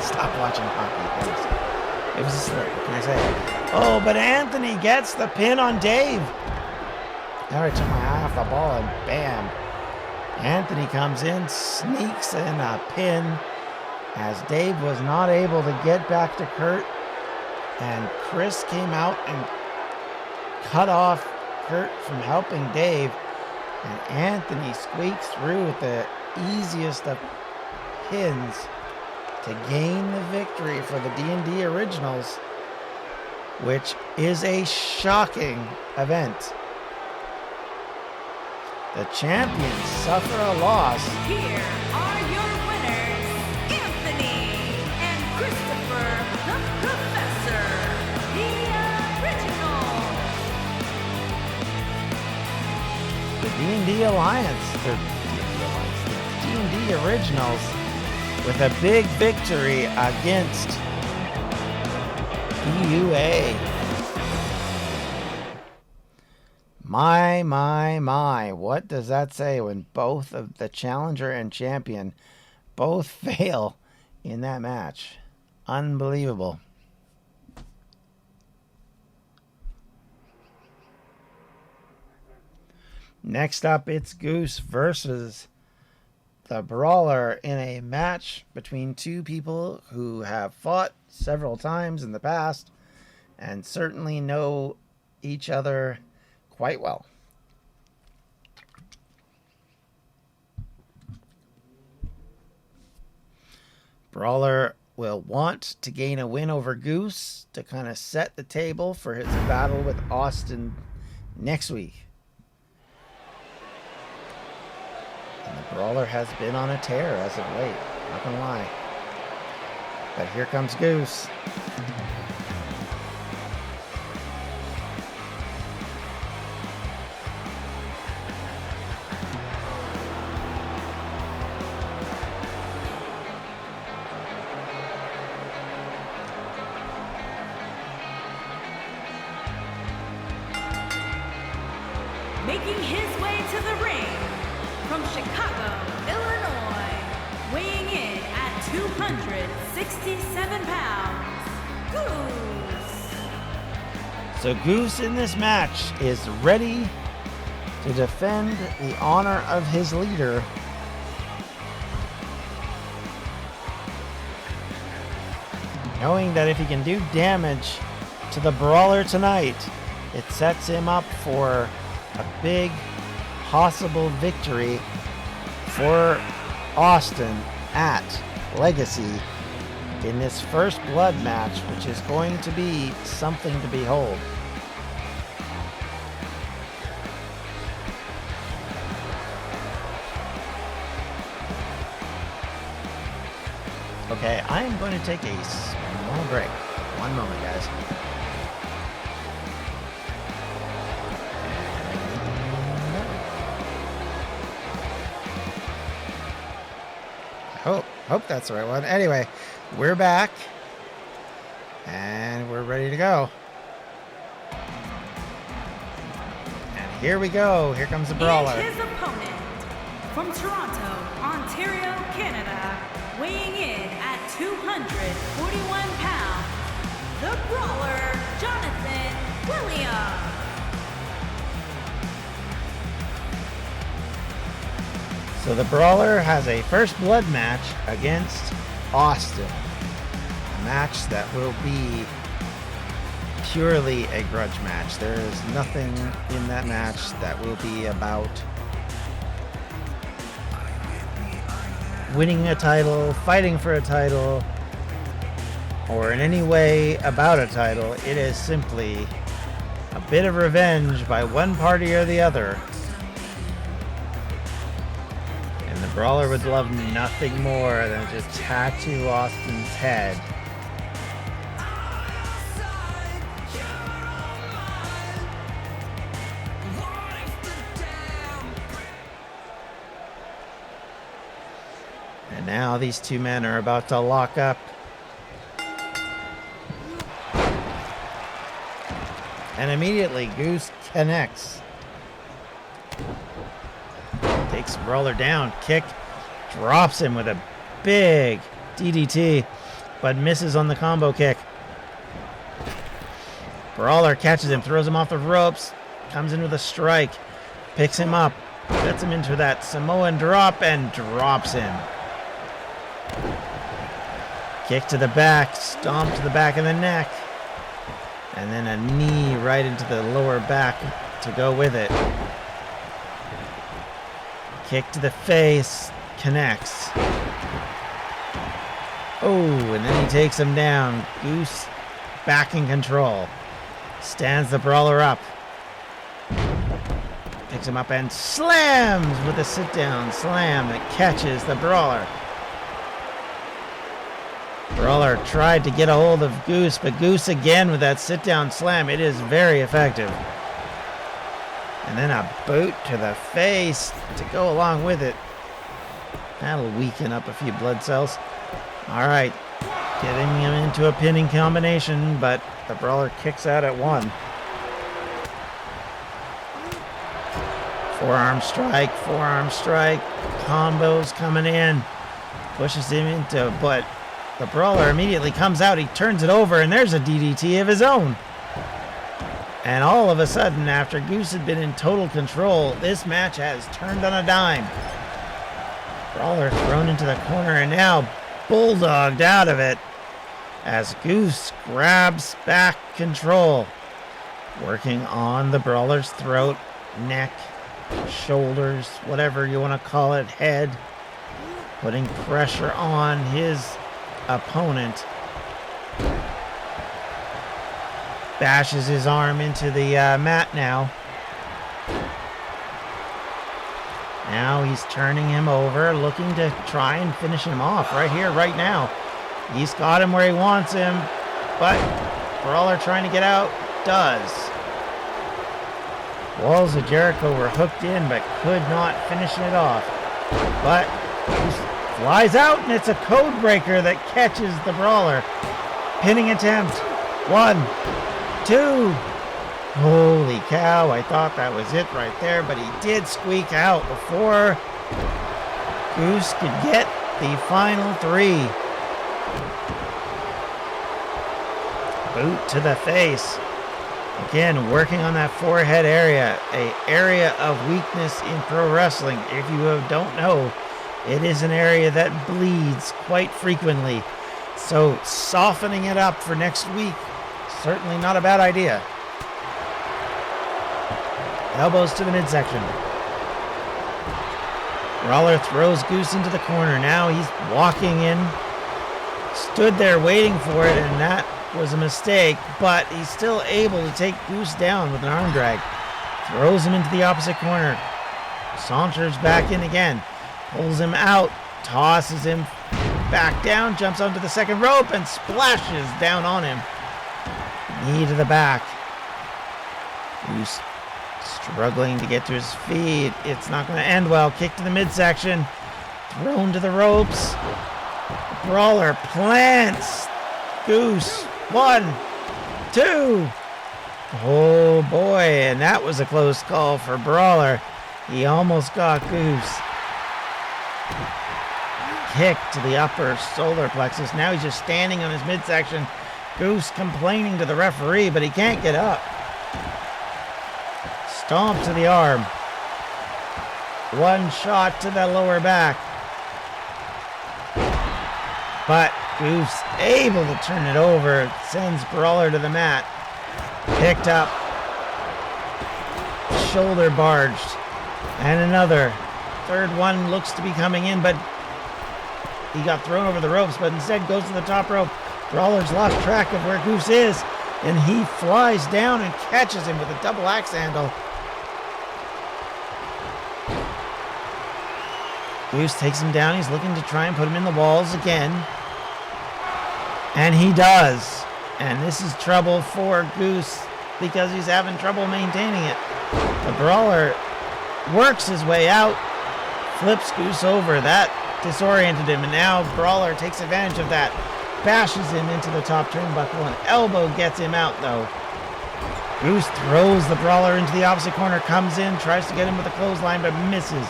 Stop watching hockey. Thanks. It was a slip. What can I say? Oh, but Anthony gets the pin on Dave. All right, took my eye off the ball and bam. Anthony comes in, sneaks in a pin as Dave was not able to get back to Kurt. And Chris came out and cut off Kurt from helping Dave. And Anthony squeaks through with the easiest of pins to gain the victory for the D&D Originals, which is a shocking event. The champions suffer a loss. Here are your winners, Anthony and Christopher the Professor, the original. The D&D Alliance, the D&D Originals, with a big victory against EUA. My, what does that say when both of the challenger and champion both fail in that match? Unbelievable. Next up, it's Goose versus the Brawler in a match between two people who have fought several times in the past and certainly know each other quite well. Brawler will want to gain a win over Goose to kind of set the table for his battle with Austin next week. And the Brawler has been on a tear as of late, not gonna lie. But here comes Goose. Making his way to the ring from Chicago, Illinois, weighing in at 267 pounds, Goose. So Goose in this match is ready to defend the honor of his leader. Knowing that if he can do damage to the Brawler tonight, it sets him up for a big possible victory for Austin at Legacy in this first blood match, which is going to be something to behold. Okay, I am going to take a small break. One moment, guys. Hope that's the right one. Anyway, we're back and we're ready to go. And here we go. Here comes the Brawler. And his opponent from Toronto, Ontario, Canada, weighing in at 241 pounds, the Brawler, Jonathan Williams. So the Brawler has a first blood match against Austin. A match that will be purely a grudge match. There is nothing in that match that will be about winning a title, fighting for a title, or in any way about a title. It is simply a bit of revenge by one party or the other. And the Brawler would love nothing more than to tattoo Austin's head. And now these two men are about to lock up. And immediately Goose connects. Takes Brawler down. Kick. Drops him with a big DDT, but misses on the combo kick. Brawler catches him, throws him off the ropes, comes in with a strike, picks him up, gets him into that Samoan drop, and drops him. Kick to the back, stomp to the back of the neck, and then a knee right into the lower back to go with it. Kick to the face, connects. Oh, and then he takes him down. Goose back in control. Stands the Brawler up. Picks him up and slams with a sit-down slam that catches the Brawler. Brawler tried to get a hold of Goose, but Goose again with that sit-down slam. It is very effective. And then a boot to the face to go along with it. That'll weaken up a few blood cells. All right, getting him into a pinning combination, but the Brawler kicks out at 1. Forearm strike, combos coming in. Pushes him into, but the Brawler immediately comes out. He turns it over, and there's a DDT of his own. And all of a sudden, after Goose had been in total control, this match has turned on a dime. Brawler thrown into the corner and now bulldogged out of it as Goose grabs back control. Working on the Brawler's throat, neck, shoulders, whatever you want to call it, head. Putting pressure on his opponent. Bashes his arm into the mat now. Now he's turning him over, looking to try and finish him off right here, right now. He's got him where he wants him, but Brawler trying to get out, does. Walls of Jericho were hooked in, but could not finish it off. But he flies out, and it's a code breaker that catches the Brawler. Pinning attempt. 1, 2. Holy cow, I thought that was it right there, but he did squeak out before Goose could get the final 3. Boot to the face. Again, working on that forehead area, an area of weakness in pro wrestling. If you don't know, it is an area that bleeds quite frequently. So softening it up for next week, certainly not a bad idea. Elbows to the midsection. Brawler throws Goose into the corner. Now he's walking in. Stood there waiting for it, and that was a mistake, but he's still able to take Goose down with an arm drag. Throws him into the opposite corner. Saunters back in again. Pulls him out. Tosses him back down. Jumps onto the second rope and splashes down on him. Knee to the back. Goose struggling to get to his feet. It's not going to end well. Kick to the midsection. Thrown to the ropes. Brawler plants Goose. 1, 2. Oh boy, and that was a close call for Brawler. He almost got Goose. Kick to the upper solar plexus. Now he's just standing on his midsection. Goose complaining to the referee, but he can't get up. Stomp to the arm. One shot to the lower back. But Goose able to turn it over. Sends Brawler to the mat. Picked up. Shoulder barged. And another. Third one looks to be coming in, but he got thrown over the ropes, but instead goes to the top rope. Brawler's lost track of where Goose is, and he flies down and catches him with a double axe handle. Goose takes him down. He's looking to try and put him in the walls again. And he does. And this is trouble for Goose because he's having trouble maintaining it. The Brawler works his way out, flips Goose over. That disoriented him, and now Brawler takes advantage of that. Bashes him into the top turnbuckle. An elbow gets him out, though. Goose throws the brawler into the opposite corner, comes in, tries to get him with a clothesline, but misses.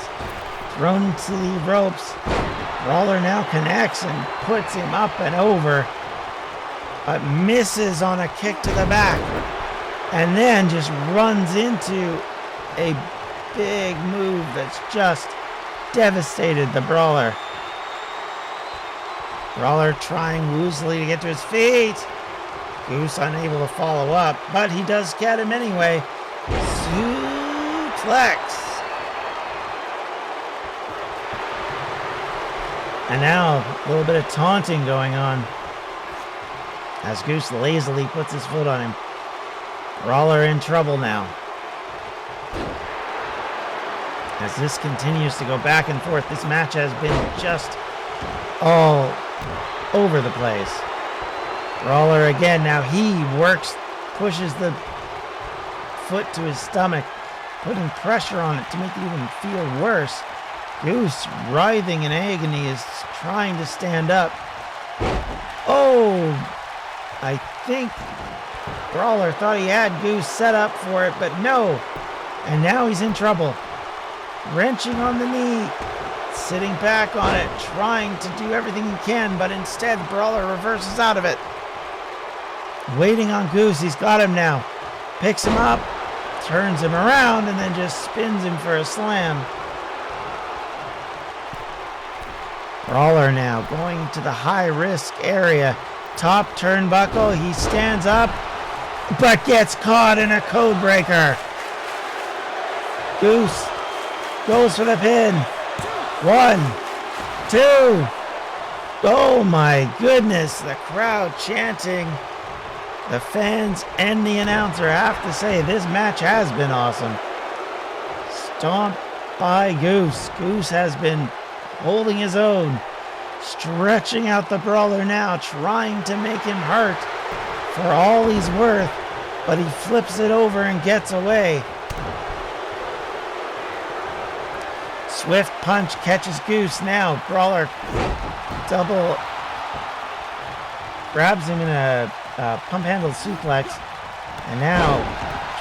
Thrown to the ropes. Brawler now connects and puts him up and over, but misses on a kick to the back, and then just runs into a big move that's just devastated the brawler. Brawler trying woozily to get to his feet. Goose unable to follow up, but he does get him anyway. Suplex. And now a little bit of taunting going on as Goose lazily puts his foot on him. Brawler in trouble now. As this continues to go back and forth, this match has been just all over the place. Brawler again, now he works, pushes the foot to his stomach, putting pressure on it to make it even feel worse. Goose, writhing in agony, is trying to stand up. Oh, I think Brawler thought he had Goose set up for it, but no. And now he's in trouble. Wrenching on the knee, sitting back on it, trying to do everything he can, but instead Brawler reverses out of it. Waiting on Goose, he's got him now. Picks him up, turns him around, and then just spins him for a slam. Brawler now going to the high-risk area. Top turnbuckle, he stands up, but gets caught in a code breaker. Goose goes for the pin. 1, 2. Oh my goodness, the crowd chanting. The fans and the announcer have to say this match has been awesome. Stomp by Goose. Goose has been holding his own, stretching out the brawler now, trying to make him hurt for all he's worth, but he flips it over and gets away. Swift punch catches Goose now. Brawler double grabs him in a pump-handled suplex, and now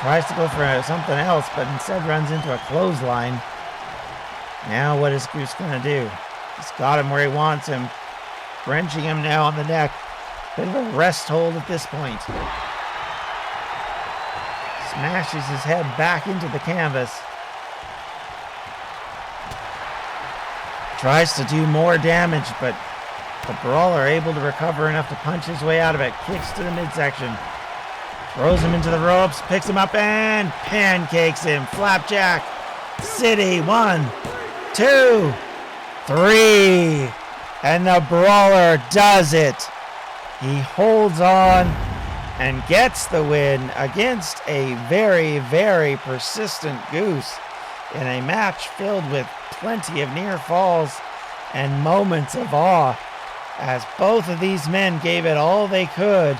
tries to go for something else, but instead runs into a clothesline. Now what is Goose going to do? He's got him where he wants him. Wrenching him now on the neck. Bit of a rest hold at this point. Smashes his head back into the canvas. Tries to do more damage, but the Brawler able to recover enough to punch his way out of it. Kicks to the midsection. Throws him into the ropes. Picks him up and pancakes him. Flapjack City. 1, 2, 3. And the Brawler does it. He holds on and gets the win against a very, very persistent Goose in a match filled with plenty of near falls and moments of awe, as both of these men gave it all they could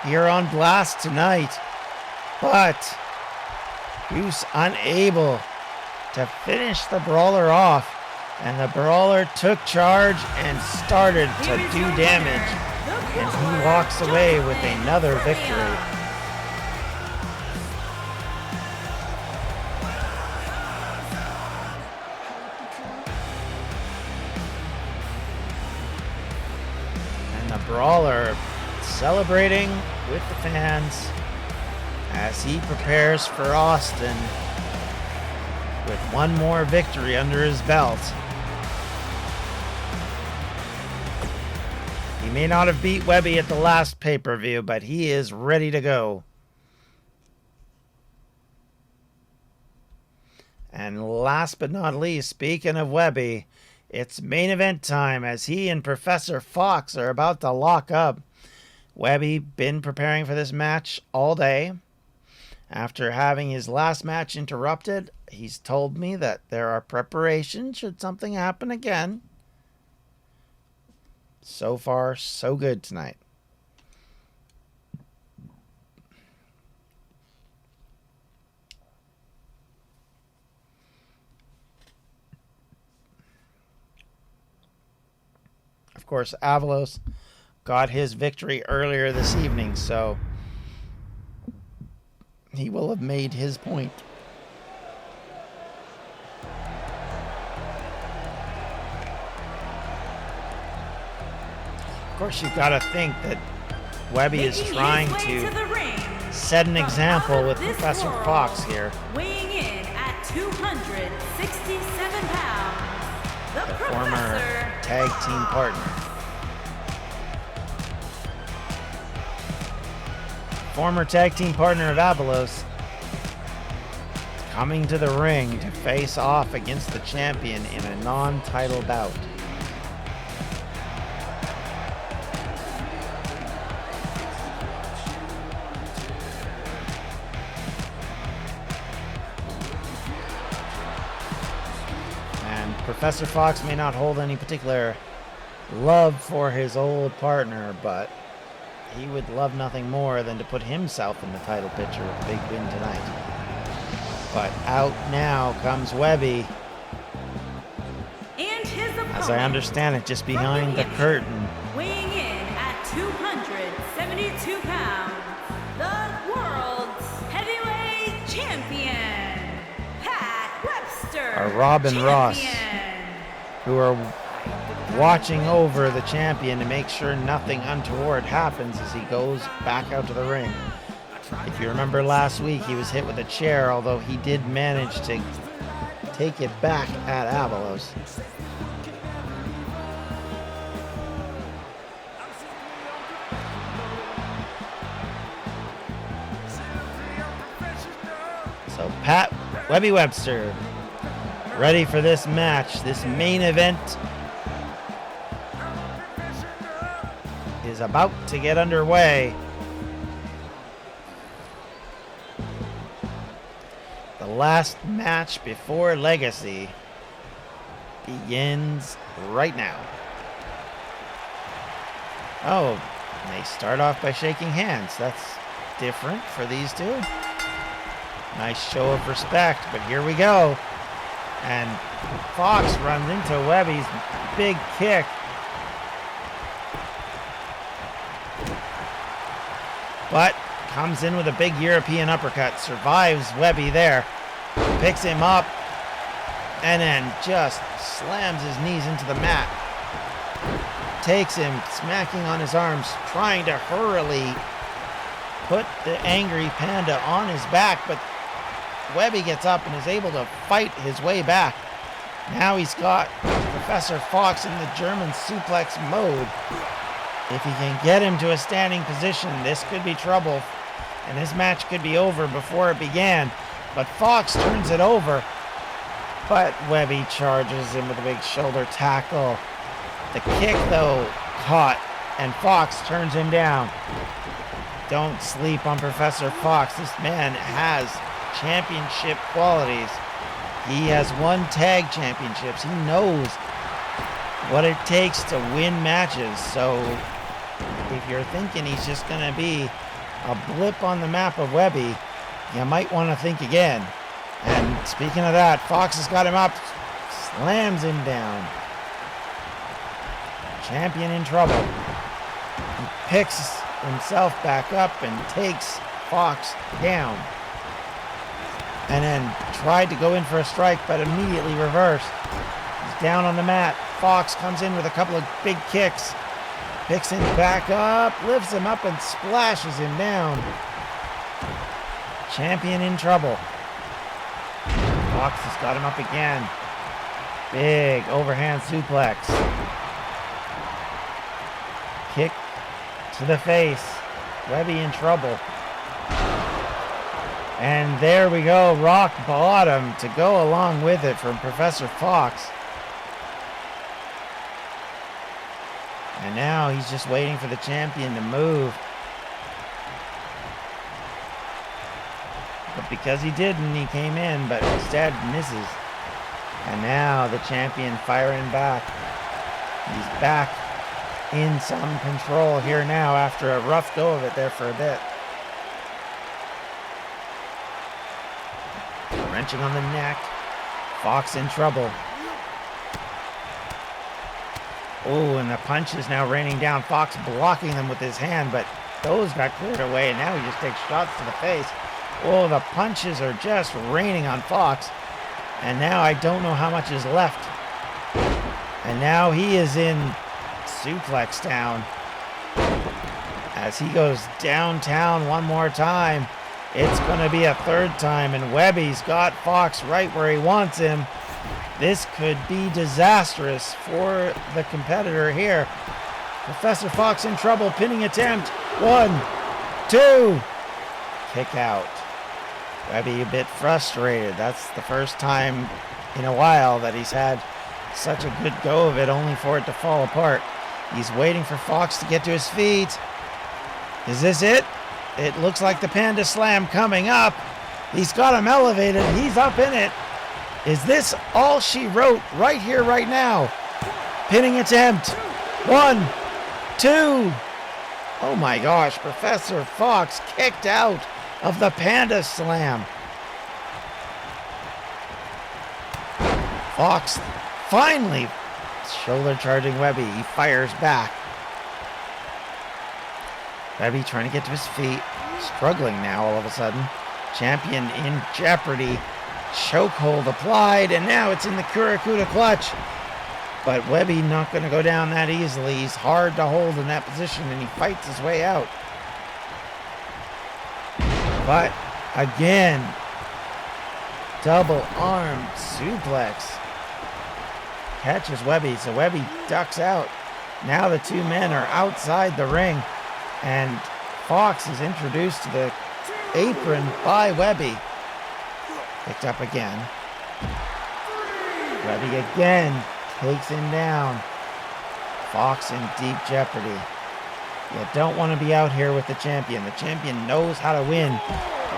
here on Blast tonight. But Goose unable to finish the Brawler off, and the Brawler took charge and started to do damage, and he walks away with another victory. Brawler celebrating with the fans as he prepares for Austin with one more victory under his belt. He may not have beat Webby at the last pay-per-view, but he is ready to go. And last but not least, speaking of Webby, it's main event time as he and Professor Fox are about to lock up. Webby been preparing for this match all day. After having his last match interrupted, he's told me that there are preparations should something happen again. So far, so good tonight. Of course, Avalos got his victory earlier this evening, so he will have made his point. Of course, you've got to think that Webby is Making trying his way to the ring set an from example out of with this Professor world, Fox here. Weighing in at 267 pounds, the The former Professor tag team partner. Former tag team partner of Avalos coming to the ring to face off against the champion in a non-title bout. And Professor Fox may not hold any particular love for his old partner, but he would love nothing more than to put himself in the title picture with a big win tonight. But out now comes Webby. and his opponent, As I understand it, just behind the curtain. weighing in at 272 pounds, the world's heavyweight champion, Pat Webster. Are Robin Ross. Champion. Who are watching over the champion to make sure nothing untoward happens as he goes back out to the ring. If you remember last week, he was hit with a chair, although he did manage to take it back at Avalos. So Pat Webby Webster ready for this match. This main event is about to get underway. The last match before Legacy begins right now. Oh, they start off by shaking hands. That's different for these two. Nice show of respect, but here we go. And Fox runs into Webby's big kick. But comes in with a big European uppercut, survives Webby there, picks him up, and then just slams his knees into the mat. Takes him, smacking on his arms, trying to hurriedly put the angry panda on his back, but Webby gets up and is able to fight his way back. Now he's got Professor Fox in the German suplex mode. If he can get him to a standing position, this could be trouble, and this match could be over before it began. But Fox turns it over, but Webby charges him with a big shoulder tackle. The kick, though, caught, and Fox turns him down. Don't sleep on Professor Fox. This man has championship qualities. He has won tag championships. He knows what it takes to win matches. So if you're thinking he's just going to be a blip on the map of Webby, you might want to think again. And speaking of that, Fox has got him up, slams him down. Champion in trouble. He picks himself back up and takes Fox down. And then tried to go in for a strike, but immediately reversed. He's down on the mat. Fox comes in with a couple of big kicks. Picks him back up, lifts him up, and splashes him down. Champion in trouble. Fox has got him up again. Big overhand suplex. Kick to the face. Webby in trouble. And there we go, rock bottom to go along with it from Professor Fox. And now he's just waiting for the champion to move. But because he didn't, he came in, but instead misses. And now the champion firing back. He's back in some control here now after a rough go of it there for a bit. Wrenching on the neck. Fox in trouble. Oh, and the punch is now raining down. Fox blocking them with his hand, but those got cleared away, and now he just takes shots to the face. Oh, the punches are just raining on Fox. And now I don't know how much is left. And now he is in suplex town. As he goes downtown one more time. It's going to be a third time, and Webby's got Fox right where he wants him. This could be disastrous for the competitor here. Professor Fox in trouble. Pinning attempt. 1, 2. Kick out. Webby a bit frustrated. That's the first time in a while that he's had such a good go of it, only for it to fall apart. He's waiting for Fox to get to his feet. Is this it? It looks like the Panda Slam coming up. He's got him elevated. He's up in it. Is this all she wrote right here, right now? Pinning attempt. 1, 2. Oh my gosh, Professor Fox kicked out of the Panda Slam. Fox finally shoulder charging Webby. He fires back. Webby trying to get to his feet. Struggling now all of a sudden. Champion in jeopardy. Chokehold applied, and now it's in the Kurakuda clutch. But Webby not going to go down that easily. He's hard to hold in that position, and he fights his way out. But again, double arm suplex. Catches Webby, so Webby ducks out. Now the two men are outside the ring, and Fox is introduced to the apron by Webby. Picked up again. Webby again takes him down. Fox in deep jeopardy. You don't want to be out here with the champion. The champion knows how to win.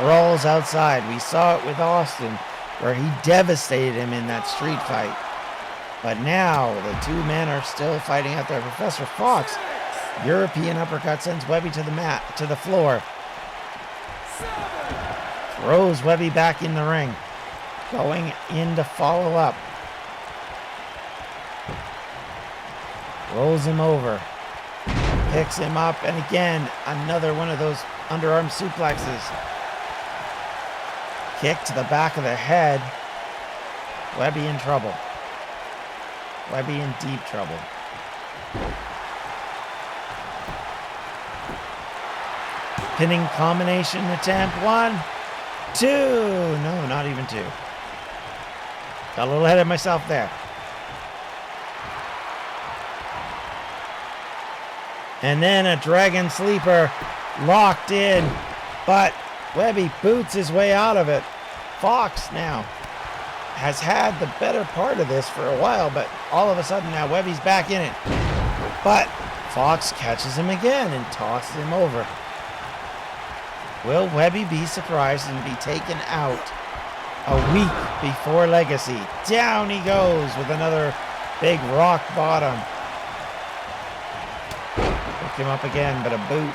Rolls outside. We saw it with Austin, where he devastated him in that street fight. But now the two men are still fighting out there. Professor Fox, European uppercut, sends Webby to the mat, to the floor. Throws Webby back in the ring. Going in to follow up. Rolls him over. Picks him up, and again, another one of those underarm suplexes. Kick to the back of the head. Webby in trouble. Webby in deep trouble. Pinning combination attempt. 1, 2. No, not even 2. Got a little ahead of myself there. And then a dragon sleeper locked in, but Webby boots his way out of it. Fox now has had the better part of this for a while, but all of a sudden now Webby's back in it. But Fox catches him again and tosses him over. Will Webby be surprised and be taken out a week before Legacy? Down he goes with another big rock bottom. Pick him up again, but a boot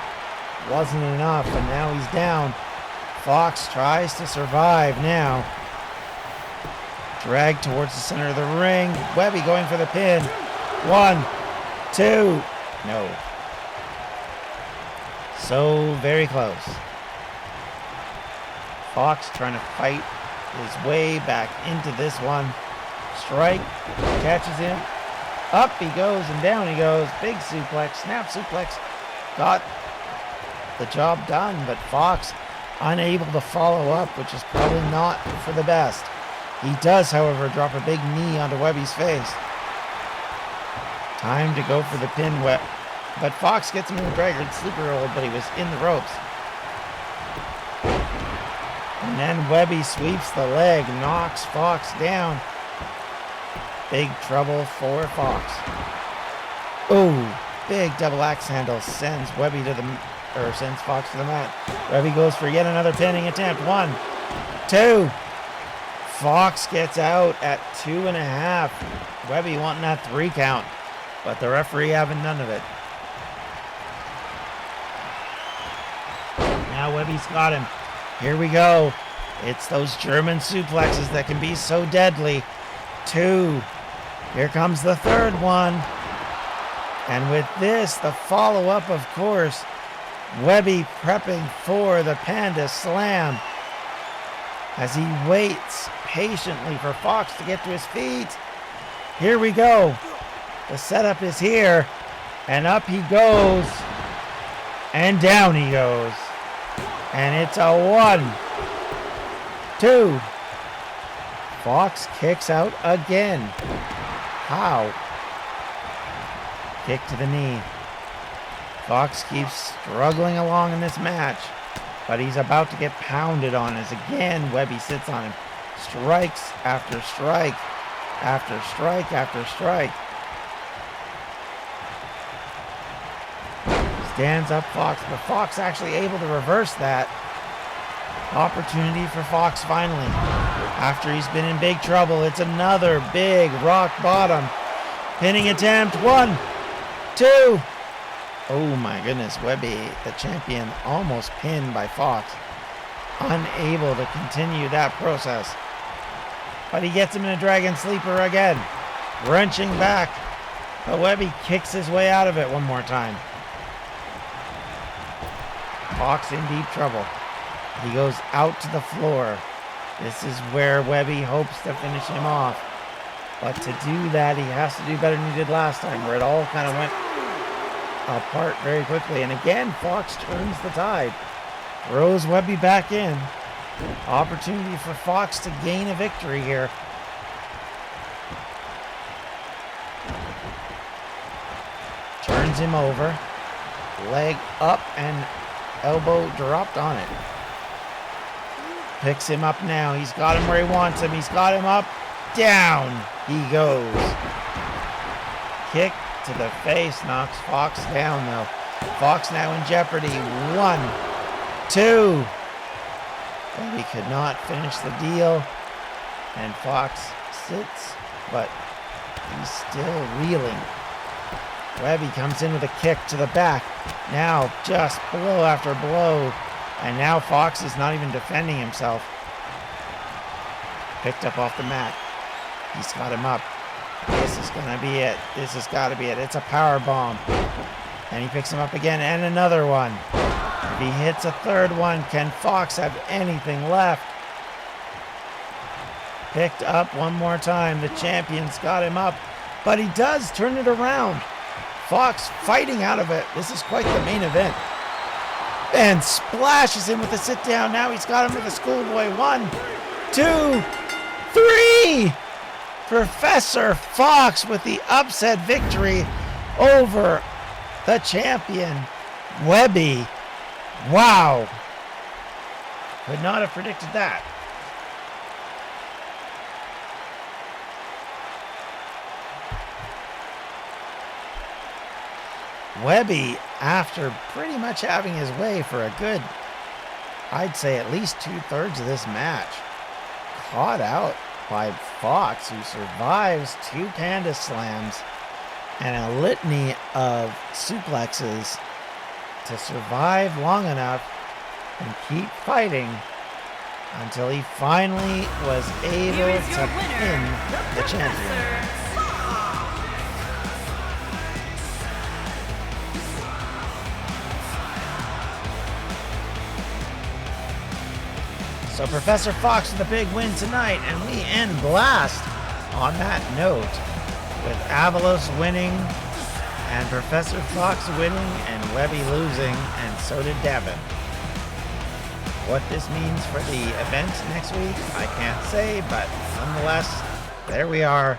wasn't enough, and now he's down. Fox tries to survive now. Dragged towards the center of the ring. Webby going for the pin. 1, 2. No. So very close. Fox trying to fight his way back into this one. Strike. Catches him. Up he goes and down he goes. Big suplex. Snap suplex. Got the job done, but Fox unable to follow up, which is probably not for the best. He does, however, drop a big knee onto Webby's face. Time to go for the pin, but Fox gets him in the dragon sleeper hold, but he was in the ropes. And then Webby sweeps the leg, knocks Fox down. Big trouble for Fox. Oh, big double axe handle sends sends Fox to the mat. Webby goes for yet another pinning attempt. 1, 2. Fox gets out at 2.5. Webby wanting that 3 count, but the referee having none of it. Now Webby's got him. Here we go. It's those German suplexes that can be so deadly. 2. Here comes the third one. And with this, the follow-up, of course, Webby prepping for the Panda Slam. as he waits patiently for Fox to get to his feet. Here we go. The setup is here, and up he goes, and down he goes. And it's a 1, 2. Fox kicks out again. How? Kick to the knee. Fox keeps struggling along in this match, but he's about to get pounded on as again Webby sits on him. Strikes after strike, after strike, after strike. Stands up Fox, but Fox actually able to reverse that. Opportunity for Fox finally. After he's been in big trouble, it's another big rock bottom. Pinning attempt, 1, 2. Oh my goodness, Webby, the champion, almost pinned by Fox. Unable to continue that process. But he gets him in a dragon sleeper again. Wrenching back. But Webby kicks his way out of it one more time. Fox in deep trouble. He goes out to the floor. This is where Webby hopes to finish him off. But to do that, he has to do better than he did last time, where it all kind of went apart very quickly. And again, Fox turns the tide. Throws Webby back in. Opportunity for Fox to gain a victory here. Turns him over. Leg up and elbow dropped on it. Picks him up now. He's got him where he wants him. He's got him up. Down he goes. Kick to the face knocks Fox down though. Fox now in jeopardy. 1, 2. But he could not finish the deal. And Fox sits, but he's still reeling. Webby comes in with a kick to the back. Now just blow after blow. And now Fox is not even defending himself. Picked up off the mat. He's got him up. This is going to be it. This has got to be it. It's a power bomb. And he picks him up again and another one. If he hits a third one, can Fox have anything left? Picked up one more time. The champion's got him up. But he does turn it around. Fox fighting out of it. This is quite the main event. And splashes him with a sit down. Now he's got him with a schoolboy. 1, 2, 3. Professor Fox with the upset victory over the champion, Webby. Wow. Could not have predicted that. Webby, after pretty much having his way for a good, I'd say at least 2/3 of this match, caught out by Fox, who survives 2 Candace slams and a litany of suplexes to survive long enough and keep fighting until he finally was able to pin the champion. So Professor Fox with a big win tonight, and we end Blast on that note with Avalos winning and Professor Fox winning and Webby losing, and so did Devin. What this means for the event next week, I can't say, but nonetheless, there we are.